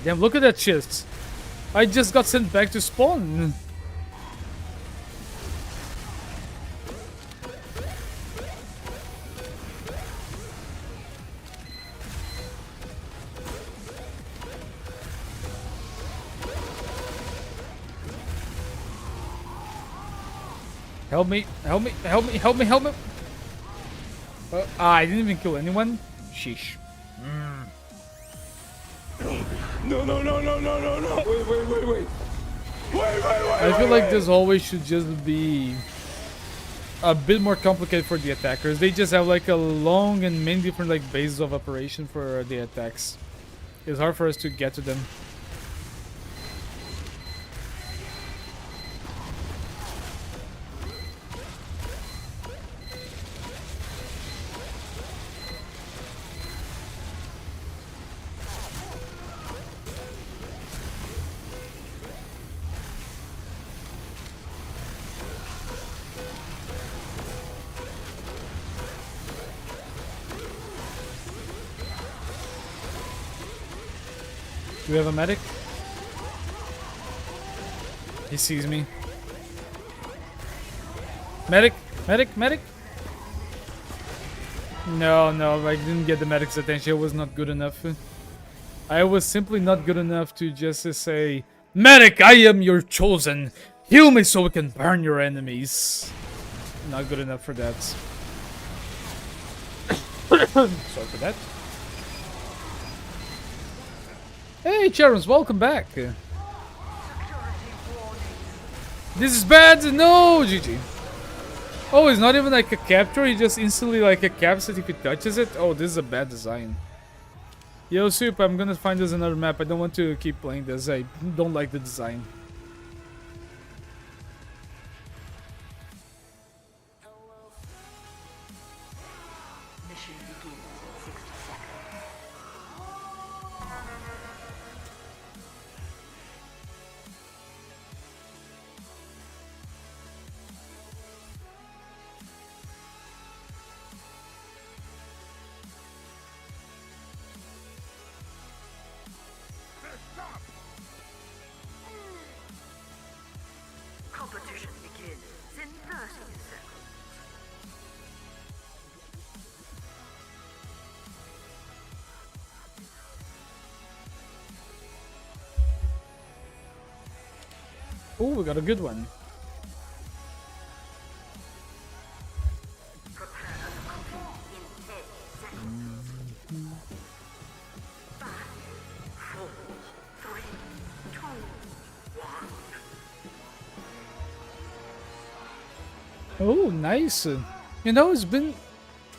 [SPEAKER 2] Damn, look at that chest. I just got sent back to spawn. Help me, help me, help me, help me, help me. I didn't even kill anyone. Sheesh.
[SPEAKER 5] No, no, no, no, no, no, no. Wait.
[SPEAKER 2] I feel like this always should just be a bit more complicated for the attackers. They just have like a long and many different like bases of operation for the attacks. It's hard for us to get to them. Do we have a medic? He sees me. Medic! Medic! Medic! No, no, I didn't get the medic's attention. It was not good enough. I was simply not good enough to just say, Medic, I am your chosen. Heal me so we can burn your enemies. Not good enough for that. Sorry for that. Hey, Charles, welcome back.
[SPEAKER 4] Security warning.
[SPEAKER 2] This is bad. No, GG. Oh, it's not even like a capture. He just instantly like a caps it if he touches it. Oh, this is a bad design. Yo, Soup, I'm gonna find this another map. I don't want to keep playing this. I don't like the design.
[SPEAKER 4] Mission begins in 60 seconds. Competition begins in 30 seconds.
[SPEAKER 2] Oh, we got a good one.
[SPEAKER 4] Prepare to compete in 10 seconds. 5, 4, 3, 2, 1.
[SPEAKER 2] Oh, nice. You know, it's been...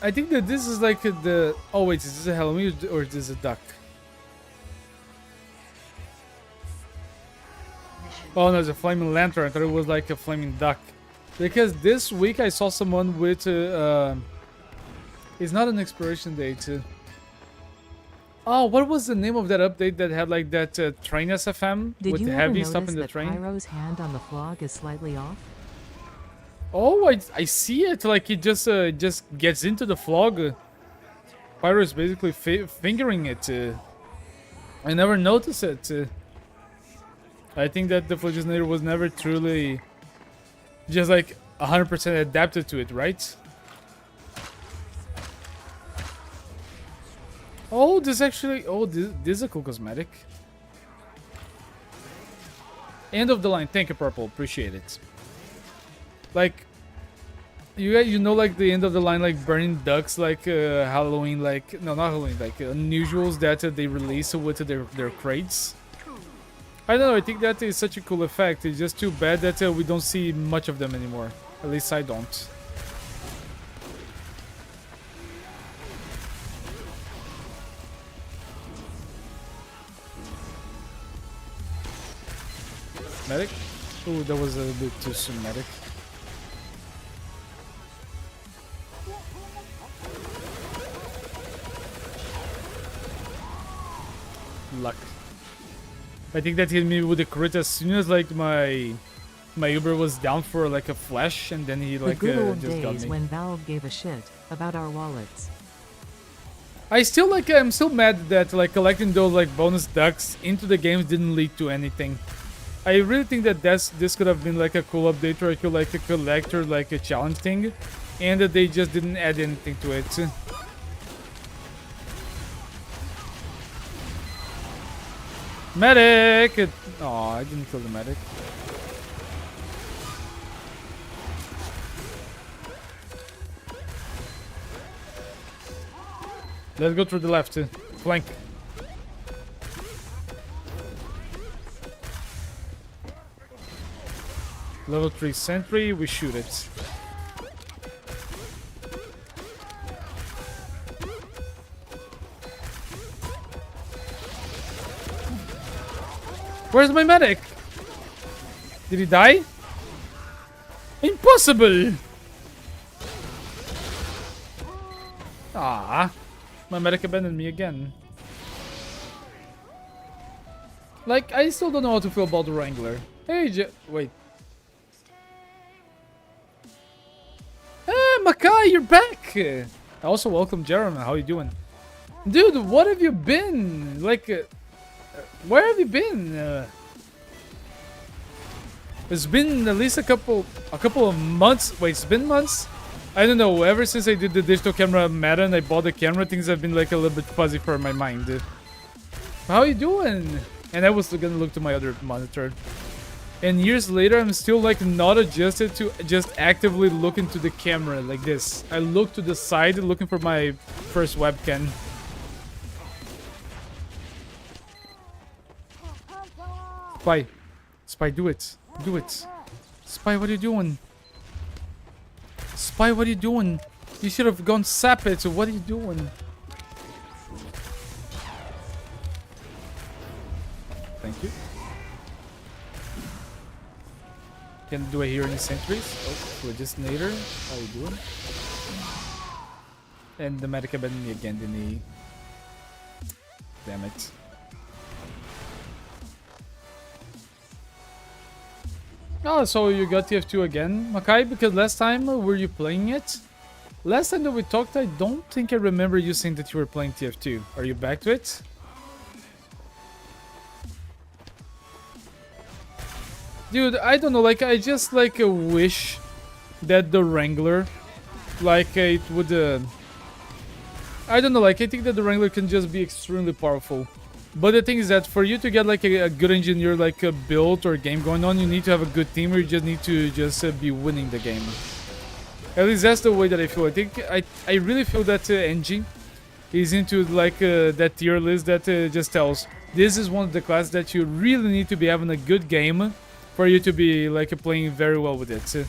[SPEAKER 2] I think that this is like the... Oh, wait, is this a Halloween or is this a duck? Oh, no, it's a flaming lantern. I thought it was like a flaming duck. Because this week I saw someone with... it's not an expiration date. Oh, what was the name of that update that had like that train SFM?
[SPEAKER 3] Did
[SPEAKER 2] with
[SPEAKER 3] you
[SPEAKER 2] the
[SPEAKER 3] ever
[SPEAKER 2] heavy
[SPEAKER 3] notice
[SPEAKER 2] stuff in the
[SPEAKER 3] that
[SPEAKER 2] train?
[SPEAKER 3] Pyro's hand on the flog is slightly off?
[SPEAKER 2] Oh, I see it. Like it just gets into the flog. Pyro is basically fingering it. I never noticed it. I think that the Phlogisnator was never truly just like 100% adapted to it, right? Oh, this actually... Oh, this is a cool cosmetic. End of the line. Thank you, Purple. Appreciate it. Like, you know, like the end of the line, like burning ducks, like Halloween, like... No, not Halloween, like unusuals that they release with their crates. I don't know, I think that is such a cool effect. It's just too bad that we don't see much of them anymore. At least I don't. Medic? Ooh, that was a bit too soon, medic. Luck. I think that hit me with a crit as soon as like my Uber was down for like a flash, and then he like
[SPEAKER 3] the good old
[SPEAKER 2] just got
[SPEAKER 3] days
[SPEAKER 2] me.
[SPEAKER 3] when Valve gave a shit about our wallets.
[SPEAKER 2] I'm still mad that like collecting those like bonus ducks into the games didn't lead to anything. I really think that this could have been like a cool update or like a collector like a challenge thing, and that they just didn't add anything to it. Medic! Oh, I didn't kill the medic. Let's go through the left. Flank. Level 3 sentry, we shoot it. Where's my medic? Did he die? Impossible! Ah, my medic abandoned me again. Like, I still don't know how to feel about the Wrangler. Hey, wait. Hey, Makai, you're back! I also welcome Jeremy. How you doing? Dude, what have you been? Like, where have you been? It's been at least a couple of months. Wait, it's been months? I don't know, ever since I did the digital camera meta and I bought the camera, things have been like a little bit fuzzy for my mind. How you doing? And I was gonna look to my other monitor. And years later, I'm still like not adjusted to just actively look into the camera like this. I look to the side looking for my first webcam. Spy. Spy, do it. Do it. Spy, what are you doing? Spy, what are you doing? You should have gone sap it, so what are you doing? Thank you. Do I hear any sentries? Oh, Legislator. How you doing? And the medic abandoned me again, didn't he? Damn it. Oh, so you got TF2 again, Makai? Because last time, were you playing it? Last time that we talked, I don't think I remember you saying that you were playing TF2. Are you back to it? Dude, I don't know, like, I just, like, wish that the Wrangler, like, it would, I don't know, like, I think that the Wrangler can just be extremely powerful. But the thing is that for you to get, like, a good engineer, like, a build or game going on, you need to have a good team, or you just need to just be winning the game. At least that's the way that I feel. I think, I really feel that Engie is into, like, that tier list that just tells, this is one of the classes that you really need to be having a good game for you to be like playing very well with it.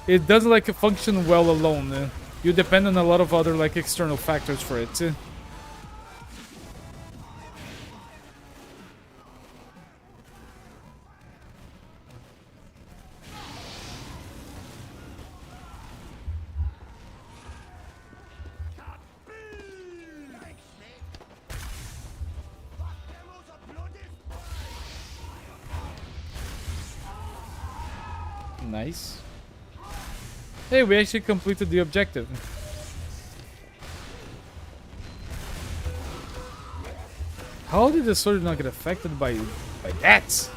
[SPEAKER 2] It doesn't like function well alone. You depend on a lot of other like external factors for it. Nice. Hey, we actually completed the objective. How did the soldier not get affected by that?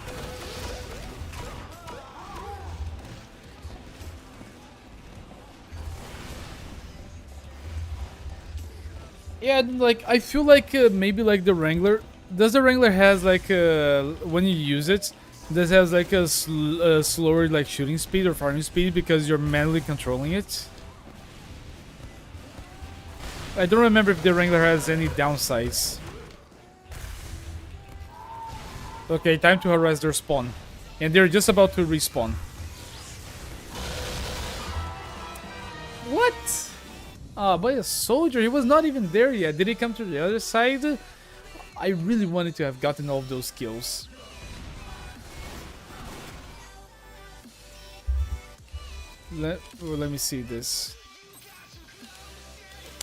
[SPEAKER 2] Yeah, like I feel like maybe like the Wrangler. Does the Wrangler has like when you use it? This has like a slower like shooting speed or firing speed because you're manually controlling it. I don't remember if the Wrangler has any downsides. Okay, time to harass their spawn. And they're just about to respawn. What? Ah, by a soldier. He was not even there yet. Did he come to the other side? I really wanted to have gotten all of those kills. Let me see this.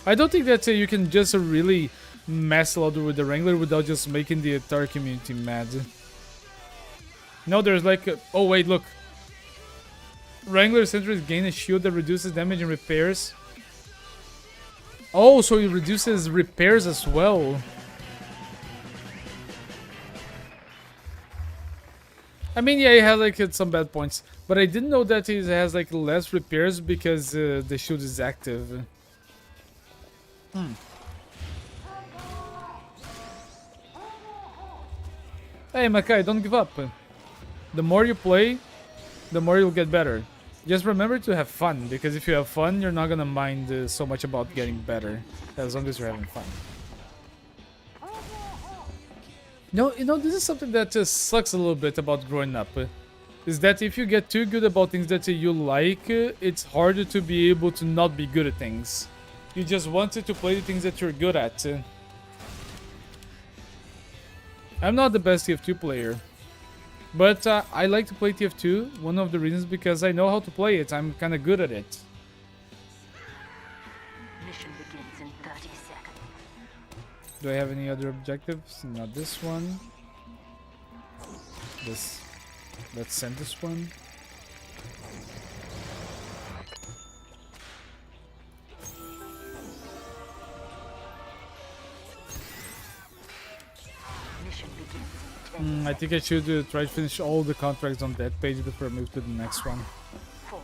[SPEAKER 2] I don't think that you can just really mess a lot with the Wrangler without just making the entire community mad. No, there's like oh wait, look. Wrangler sentries gain a shield that reduces damage and repairs. Oh, so it reduces repairs as well. I mean, yeah, it has like some bad points, but I didn't know that it has like less repairs because the shield is active. Hey, Makai, don't give up. The more you play, the more you'll get better. Just remember to have fun, because if you have fun, you're not gonna mind so much about getting better, as long as you're having fun. No, you know, this is something that sucks a little bit about growing up. Is that if you get too good about things that you like, it's harder to be able to not be good at things. You just wanted to play the things that you're good at. I'm not the best TF2 player, but I like to play TF2. One of the reasons because I know how to play it. I'm kind of good at it.
[SPEAKER 4] Mission begins in 30 seconds.
[SPEAKER 2] Do I have any other objectives? Not this one. This. Let's send this one.
[SPEAKER 4] Mission begins.
[SPEAKER 2] I think I should try to finish all the contracts on that page before I move to the next one.
[SPEAKER 4] 4,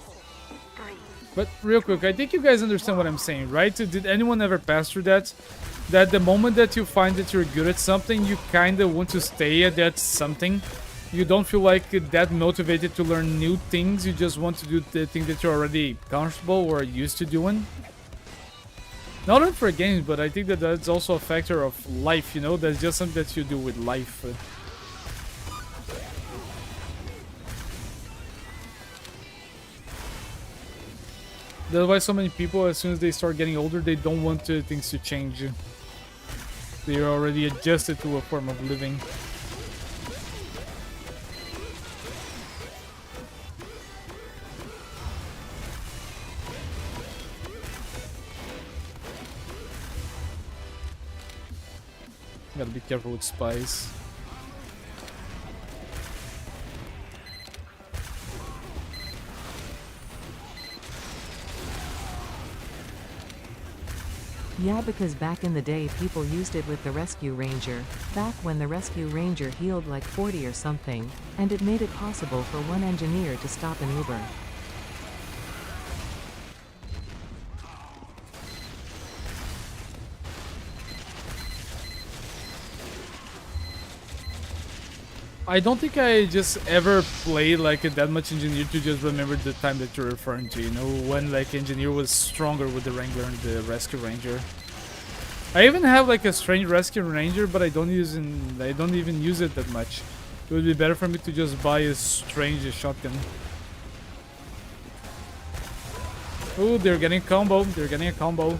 [SPEAKER 4] 3,
[SPEAKER 2] But real quick, I think you guys understand what I'm saying, right? Did anyone ever pass through that? That the moment that you find that you're good at something, you kind of want to stay at that something. You don't feel like that motivated to learn new things. You just want to do the thing that you're already comfortable or used to doing. Not only for games, but I think that that's also a factor of life, you know? That's just something that you do with life. That's why so many people, as soon as they start getting older, they don't want things to change. They're already adjusted to a form of living. Gotta be careful with spies.
[SPEAKER 3] Yeah, because back in the day people used it with the rescue ranger, back when the rescue ranger healed like 40 or something, and it made it possible for one engineer to stop an Uber.
[SPEAKER 2] I don't think I just ever played like that much engineer to just remember the time that you're referring to, you know, when like engineer was stronger with the wrangler and the rescue ranger. I even have like a strange rescue ranger, but I don't even use it that much. It would be better for me to just buy a strange shotgun. Ooh, they're getting a combo. They're getting a combo.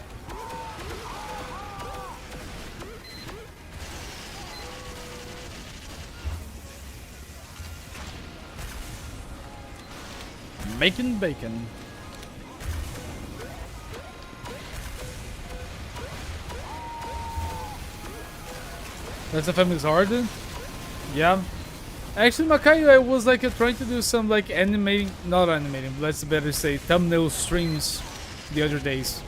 [SPEAKER 2] Making bacon. That's FM is hard. Yeah. Actually, Makai, I was like trying to do some like not animating, let's better say thumbnail streams the other days.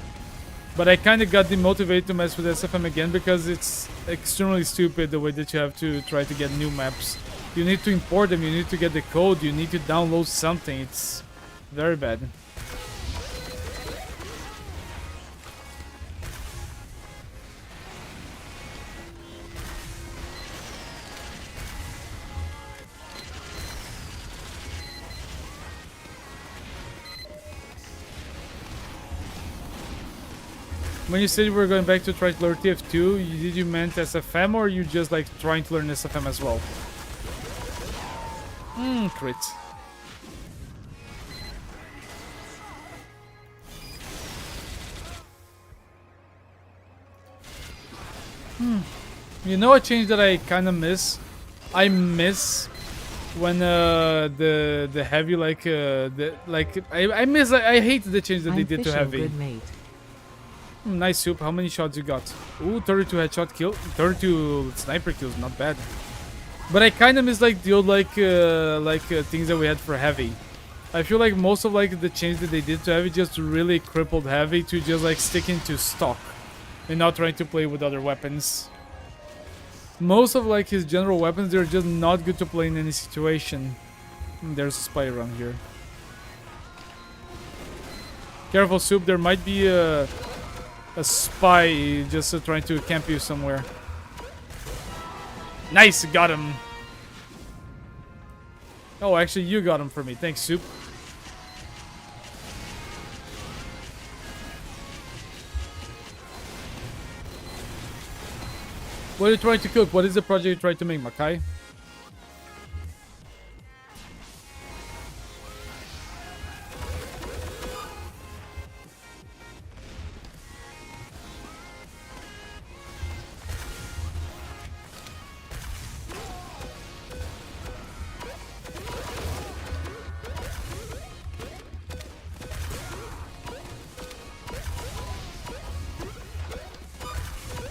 [SPEAKER 2] But I kind of got demotivated to mess with SFM again because it's extremely stupid the way that you have to try to get new maps. You need to import them, you need to get the code, you need to download something. It's very bad. When you said you were going back to try to learn TF2, did you meant SFM or you just like trying to learn SFM as well? Crit. You know a change that I kind of miss? I miss when the heavy I miss I hate the change that they did to heavy.
[SPEAKER 3] Good mate.
[SPEAKER 2] Nice soup. How many shots you got? Ooh, 32 headshot kill, 32 sniper kills, not bad. But I kind of miss like the old things that we had for heavy. I feel like most of like the change that they did to heavy just really crippled heavy to just like sticking to stock and not trying to play with other weapons. Most of like his general weapons, they're just not good to play in any situation. There's a spy around here. Careful, soup. There might be a spy just trying to camp you somewhere. Nice, got him. Oh, actually, you got him for me. Thanks, soup. What are you trying to cook? What is the project you're trying to make, Makai?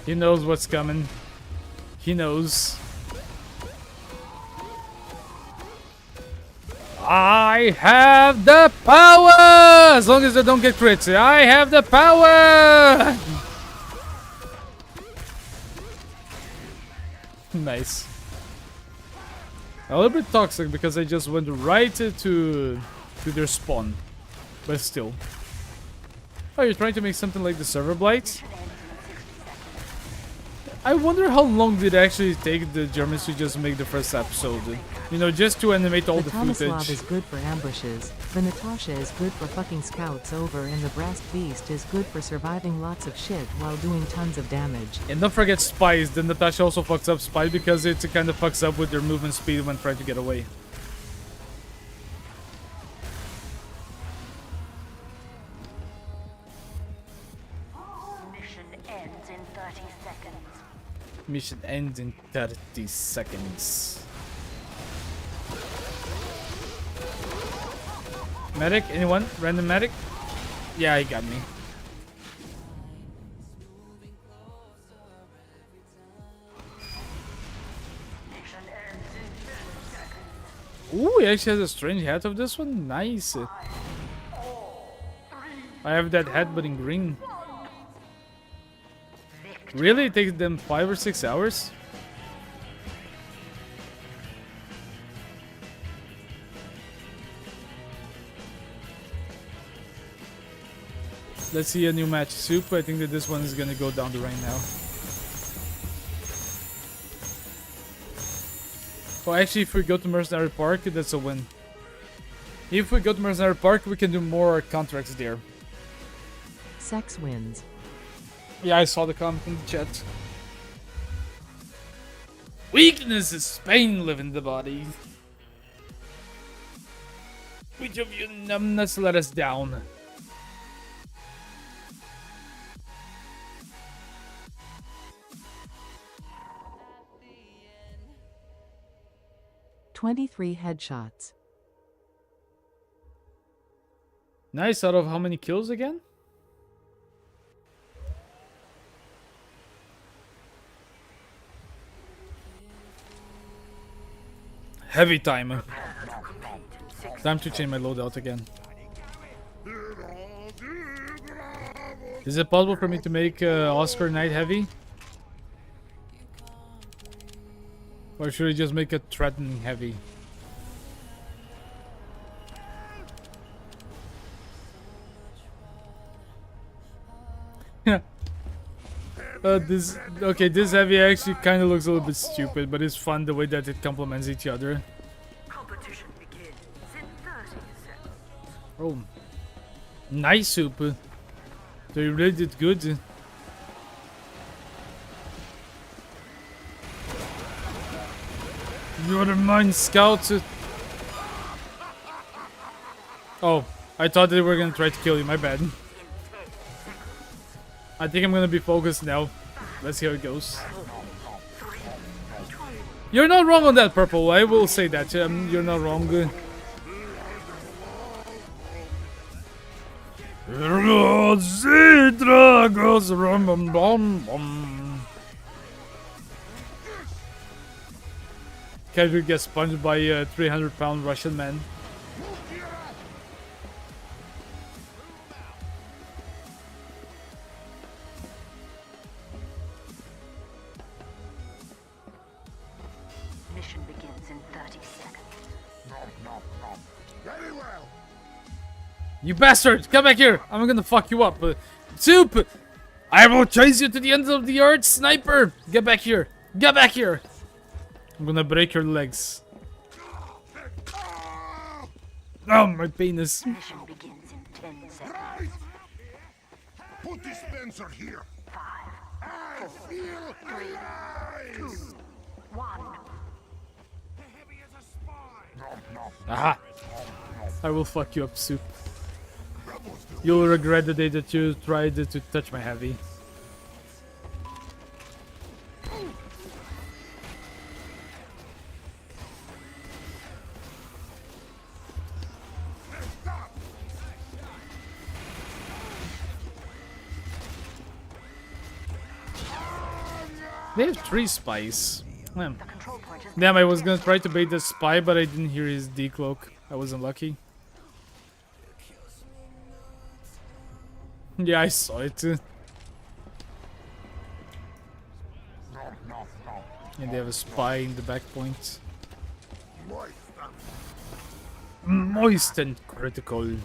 [SPEAKER 2] He knows what's coming. He knows. I have the power! As long as I don't get crits. I have the power! Nice. A little bit toxic because I just went right to their spawn. But still. Oh, you're trying to make something like the server blight? I wonder how long did it actually take the Germans to just make the first episode. You know, just to animate all the
[SPEAKER 3] Tomislav
[SPEAKER 2] footage.
[SPEAKER 3] is good for ambushes, the Natasha is good for fucking scouts over, and the Brast Beast is good for surviving lots of shit while doing tons of damage.
[SPEAKER 2] And don't forget spies. The Natasha also fucks up spy because it kind of fucks up with their movement speed when trying to get away.
[SPEAKER 4] Mission ends in 30 seconds.
[SPEAKER 2] Mission ends in 30 seconds. Medic? Anyone? Random medic? Yeah, he got me.
[SPEAKER 4] Mission ends in 10 seconds.
[SPEAKER 2] Ooh, he actually has a strange hat of this one. Nice. I have that hat, but in green. Really? It takes them 5 or 6 hours? Let's see a new match. Soup. I think that this one is gonna go down the rain now. Oh, actually, if we go to Mercenary Park, that's a win. If we go to Mercenary Park, we can do more contracts there.
[SPEAKER 3] Sex wins.
[SPEAKER 2] Yeah, I saw the comment in the chat. Weakness is pain living the body. Which of you numbness let us down?
[SPEAKER 3] "23 headshots.
[SPEAKER 2] Nice. Out of how many kills again? Heavy time. Time to change my loadout again. Is it possible for me to make Oscar Knight heavy? Or should I just make it threatening heavy? This heavy actually kind of looks a little bit stupid, but it's fun the way that it complements each other.
[SPEAKER 4] Competition begins in 30 seconds.
[SPEAKER 2] Oh, nice soup. So you really did good. You're the mine scout. Oh, I thought they were gonna try to kill you. My bad. I think I'm gonna be focused now. Let's see how it goes. You're not wrong on that, Purple. I will say that. You're not wrong. Casual gets punched by a 300-pound Russian man.
[SPEAKER 4] Mission begins in 30 seconds.
[SPEAKER 5] Very well.
[SPEAKER 2] You bastard! Come back here! I'm gonna fuck you up. Soup! I will chase you to the end of the earth, sniper! Get back here! Get back here! I'm gonna break your legs. Oh, my penis.
[SPEAKER 4] Mission begins in 10 seconds.
[SPEAKER 5] Right. Put dispenser here.
[SPEAKER 4] 5,
[SPEAKER 5] I feel alive.
[SPEAKER 4] 1.
[SPEAKER 2] Aha! I will fuck you up, Soup. You'll regret the day that you tried to touch my heavy. They have 3 spies.
[SPEAKER 4] The control point is
[SPEAKER 2] Damn, I was gonna try to bait the spy, but I didn't hear his decloak. I was unlucky. Yeah, I saw it. And they have a spy in the back point. Moist and critical.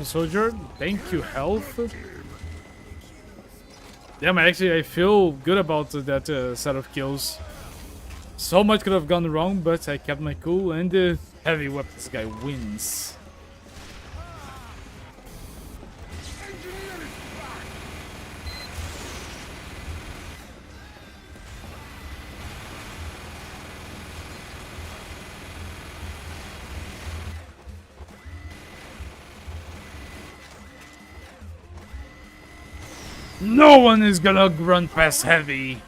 [SPEAKER 2] Soldier, thank you, health. Damn, actually, I feel good about that set of kills. So much could have gone wrong, but I kept my cool, and the heavy weapons guy wins. No one is gonna run past heavy.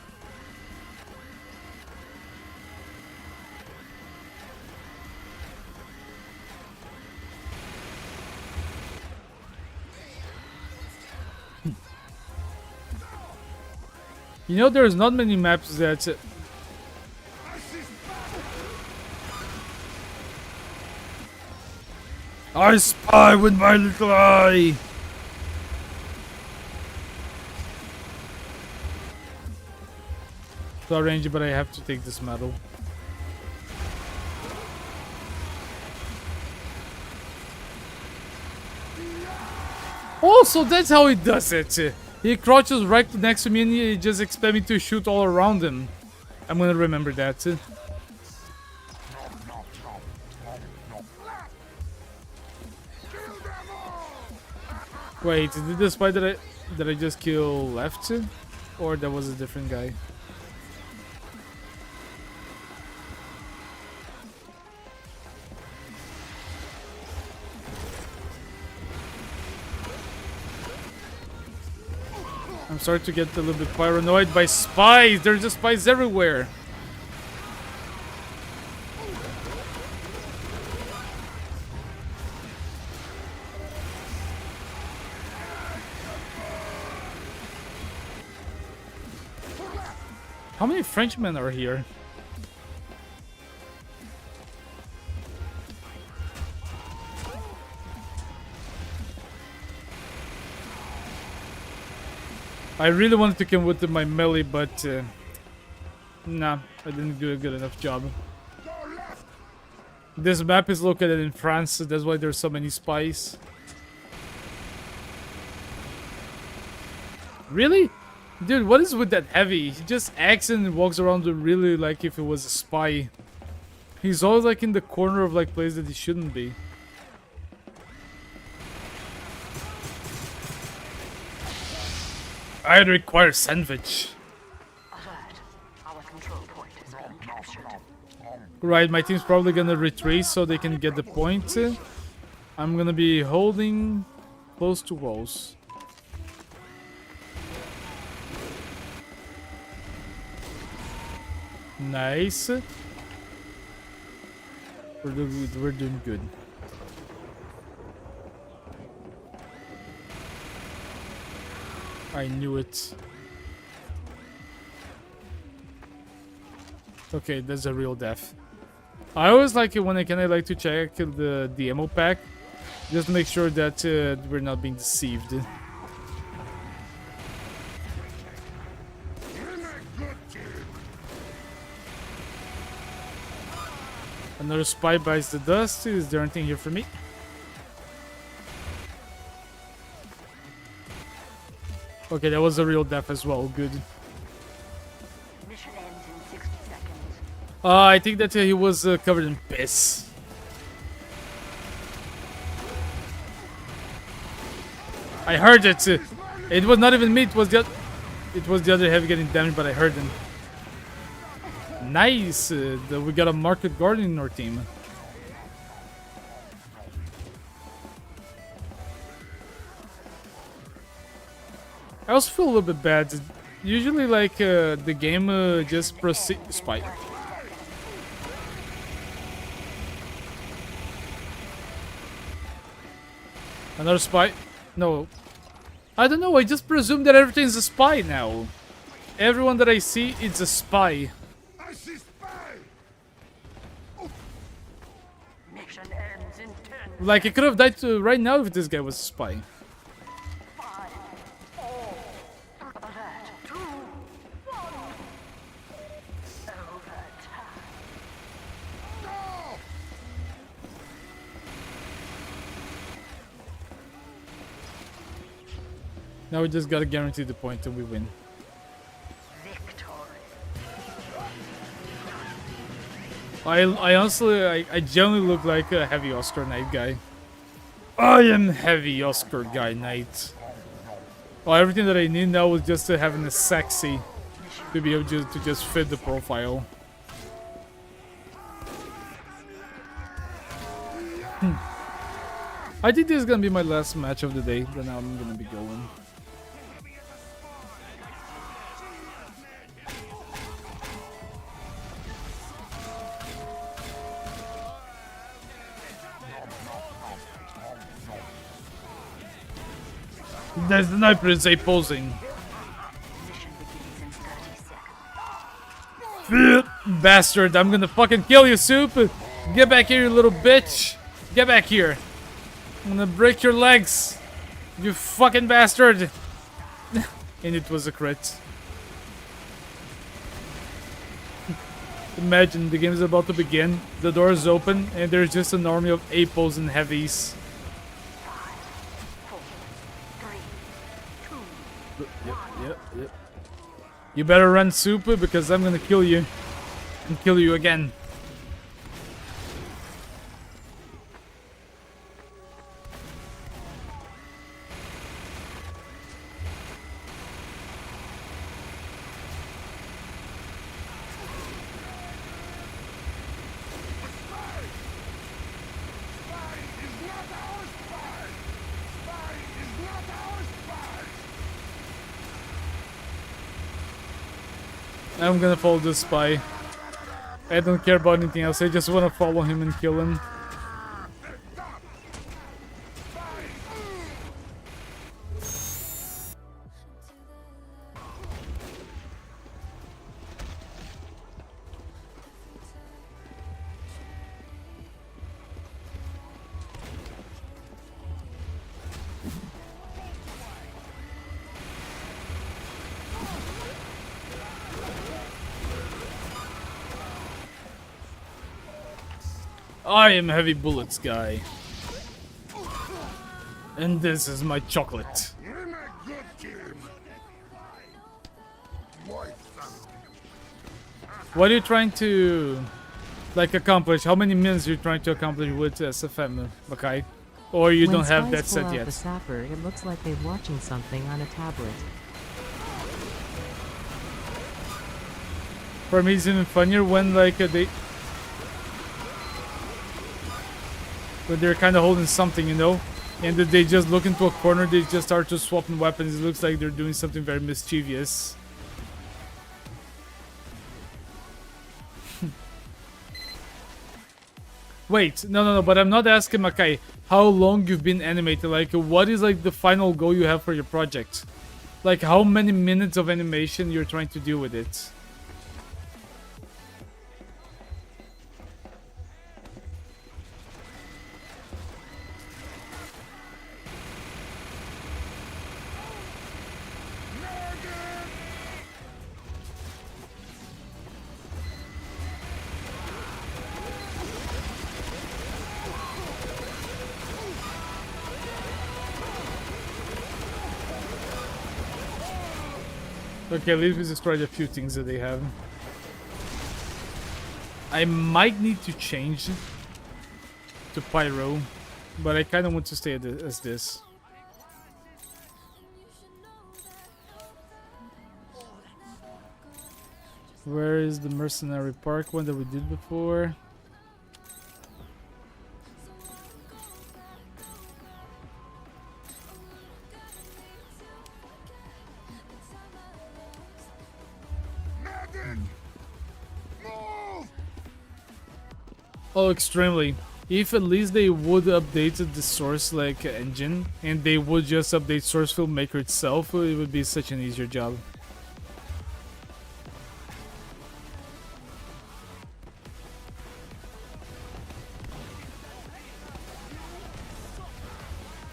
[SPEAKER 2] You know, there's not many maps that... I spy with my little eye! Sorry, Ranger, but I have to take this medal. Oh, so that's how he does it. He crouches right next to me and he just expects me to shoot all around him. I'm gonna remember that. Wait, did the spy that I just kill left? Or that was a different guy? I'm starting to get a little bit paranoid by spies. There's just spies everywhere. How many Frenchmen are here? I really wanted to come with my melee, but nah, I didn't do a good enough job. This map is located in France, so that's why there's so many spies. Really? Dude, what is with that heavy? He just acts and walks around really like if it was a spy. He's always like in the corner of like place that he shouldn't be. I require sandwich.
[SPEAKER 4] Alert. Our control point is being captured.
[SPEAKER 2] Right, my team's probably gonna retreat so they can get the point. I'm gonna be holding close to walls. Nice. We're doing good. I knew it. Okay, that's a real death. I always like it when I like to check the ammo pack, just to make sure that we're not being deceived. Another spy bites the dust. Is there anything here for me? Okay, that was a real death as well. Good.
[SPEAKER 4] Mission ends in 60 seconds.
[SPEAKER 2] I think that he was covered in piss. I heard it. It was not even me. It was the other heavy getting damaged, but I heard him. Nice. We got a market guardian in our team. I also feel a little bit bad. Usually, like, the game just proceeds. Spy. Another spy? No. I don't know, I just presume that everything's a spy now. Everyone that I see, it's a spy.
[SPEAKER 5] I see spy!
[SPEAKER 4] Mission ends in 10.
[SPEAKER 2] Like, I could have died right now if this guy was a spy.
[SPEAKER 4] 5, 4, alert. 2, 1. Overtime.
[SPEAKER 2] Now we just gotta guarantee the point and we win. I honestly, I generally look like a heavy Oscar Knight guy. I am heavy Oscar guy Knight. Well, everything that I need now is just to having a sexy to be able to just fit the profile. I think this is gonna be my last match of the day. Then I'm gonna be going. There's the sniper is a posing. Bastard, I'm gonna fucking kill you, Soup! Get back here, you little bitch! Get back here! I'm gonna break your legs! You fucking bastard! And it was a crit. Imagine, the game is about to begin, the door is open, and there's just an army of Apos and heavies. Yep. You better run, Super, because I'm gonna kill you. And kill you again. I'm gonna follow this spy. I don't care about anything else, I just wanna follow him and kill him. I am heavy bullets guy. And this is my chocolate. What are you trying to like accomplish? How many minutes are you trying to accomplish with SFM, Makai? Or you don't have that set yet?
[SPEAKER 3] The sapper, it looks like they're watching something on a tablet.
[SPEAKER 2] For me, it's even funnier when like when they're kind of holding something, you know, and they just look into a corner, they just start to swapping weapons. It looks like they're doing something very mischievous. Wait, no, but I'm not asking Makai how long you've been animated. Like, what is like the final goal you have for your project? Like, how many minutes of animation you're trying to do with it? Okay, at least we destroyed a few things that they have. I might need to change to Pyro, but I kind of want to stay as this. Where is the Mercenary Park one that we did before? Oh, extremely. If at least they would update the source like engine and they would just update Source Filmmaker itself, it would be such an easier job.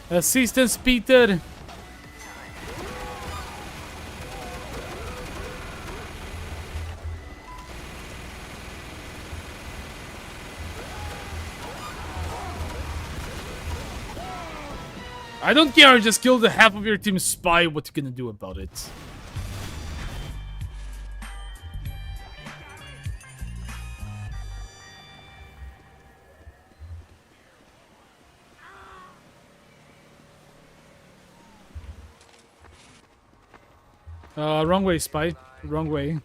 [SPEAKER 2] Assistance, Peter! I don't care, just kill the half of your team spy. What you gonna do about it? Wrong way, spy. Wrong way.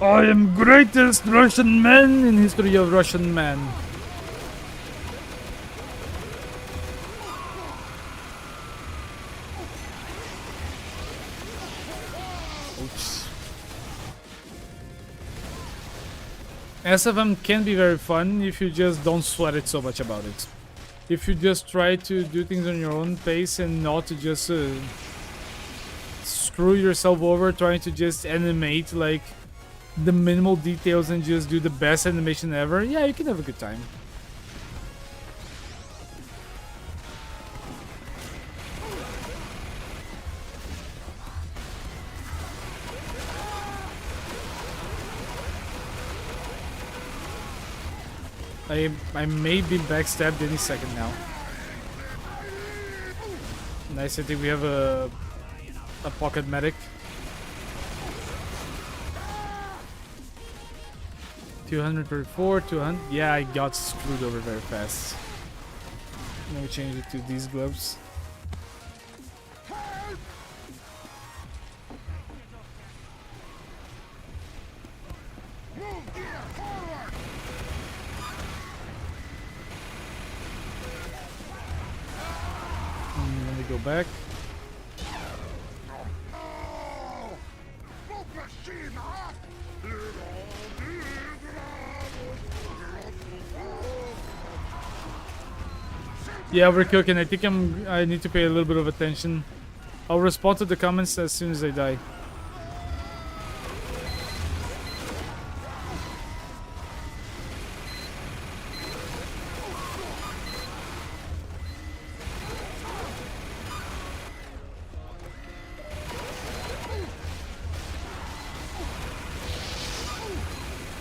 [SPEAKER 2] I am greatest Russian man in history of Russian man. Oops. SFM can be very fun if you just don't sweat it so much about it. If you just try to do things on your own pace and not to just screw yourself over trying to just animate like the minimal details and just do the best animation ever, yeah, you can have a good time. I may be backstabbed any second now. Nice, I think we have a pocket medic. 234, 200. Yeah, I got screwed over very fast. Let me change it to these gloves. Let me go back. Yeah, we're cooking. I think I need to pay a little bit of attention. I'll respond to the comments as soon as they die.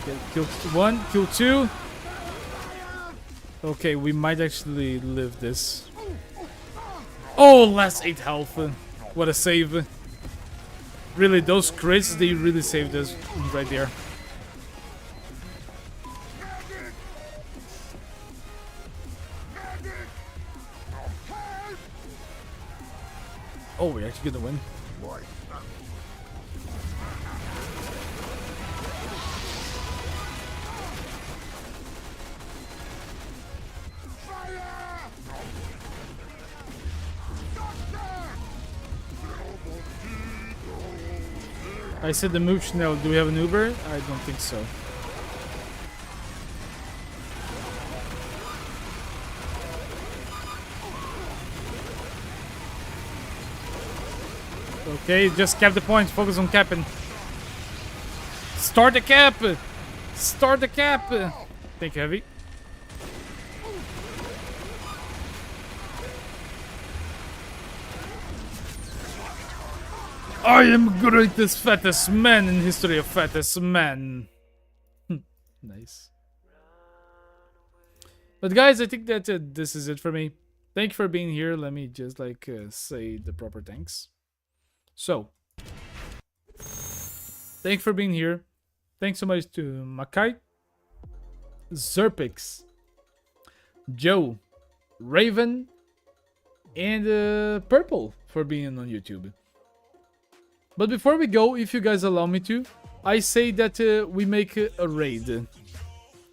[SPEAKER 2] Okay, kill one, kill two. Okay, we might actually live this. Oh, last 8 health. What a save. Really, those crits, they really saved us right there. Oh, we're actually gonna win. I said the move Chanel. Do we have an Uber? I don't think so. Okay, just cap the points. Focus on capping. Start the cap! Start the cap! Thank you, Heavy. I am greatest fattest man in history of fattest man. Nice. But guys, I think that this is it for me. Thank you for being here. Let me just like say the proper thanks. So, thanks for being here. Thanks so much to Makai, Zerpix, Joe, Raven, and Purple for being on YouTube. But before we go, if you guys allow me to, I say that we make a raid.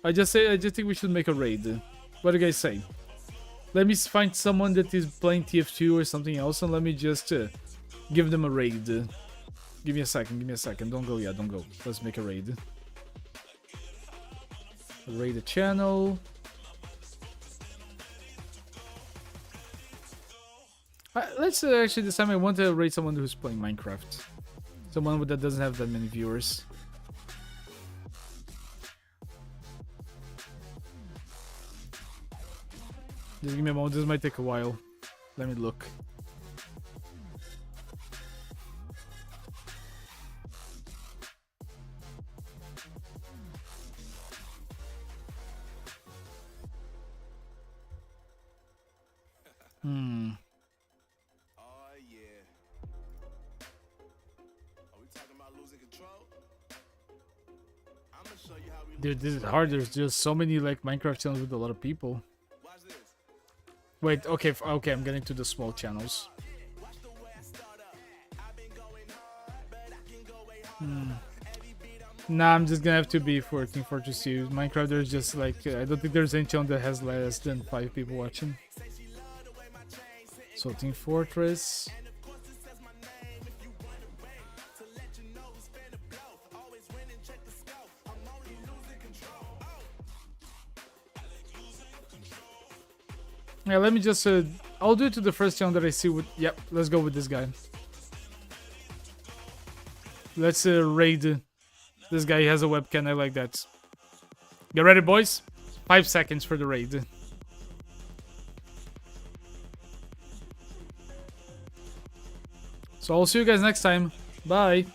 [SPEAKER 2] I just think we should make a raid. What do you guys say? Let me find someone that is playing TF2 or something else, and let me just give them a raid. Give me a second. Don't go yet, don't go. Let's make a raid. Raid the channel. Let's actually this time I want to raid someone who's playing Minecraft. Someone that doesn't have that many viewers. Just give me a moment. This might take a while. Let me look. Hmm.
[SPEAKER 6] Oh yeah. Are we talking about losing control? I'm gonna show you how we
[SPEAKER 2] Dude, this is hard. There's just so many like Minecraft channels with a lot of people.
[SPEAKER 6] watch this.
[SPEAKER 2] Wait, okay, okay, I'm getting to the small channels.
[SPEAKER 6] Watch the way I start up. I've been going hard, but I can go way harder.
[SPEAKER 2] Nah, I'm just gonna have to be for Team Fortress 2. Minecraft, there's just like, I don't think there's any channel that has less than 5 people watching. So Team Fortress. Yeah, let me just, I'll do it to the first channel that I see with, yep, let's go with this guy. Let's raid this guy. He has a webcam, I like that. Get ready, boys. 5 seconds for the raid. So I'll see you guys next time. Bye.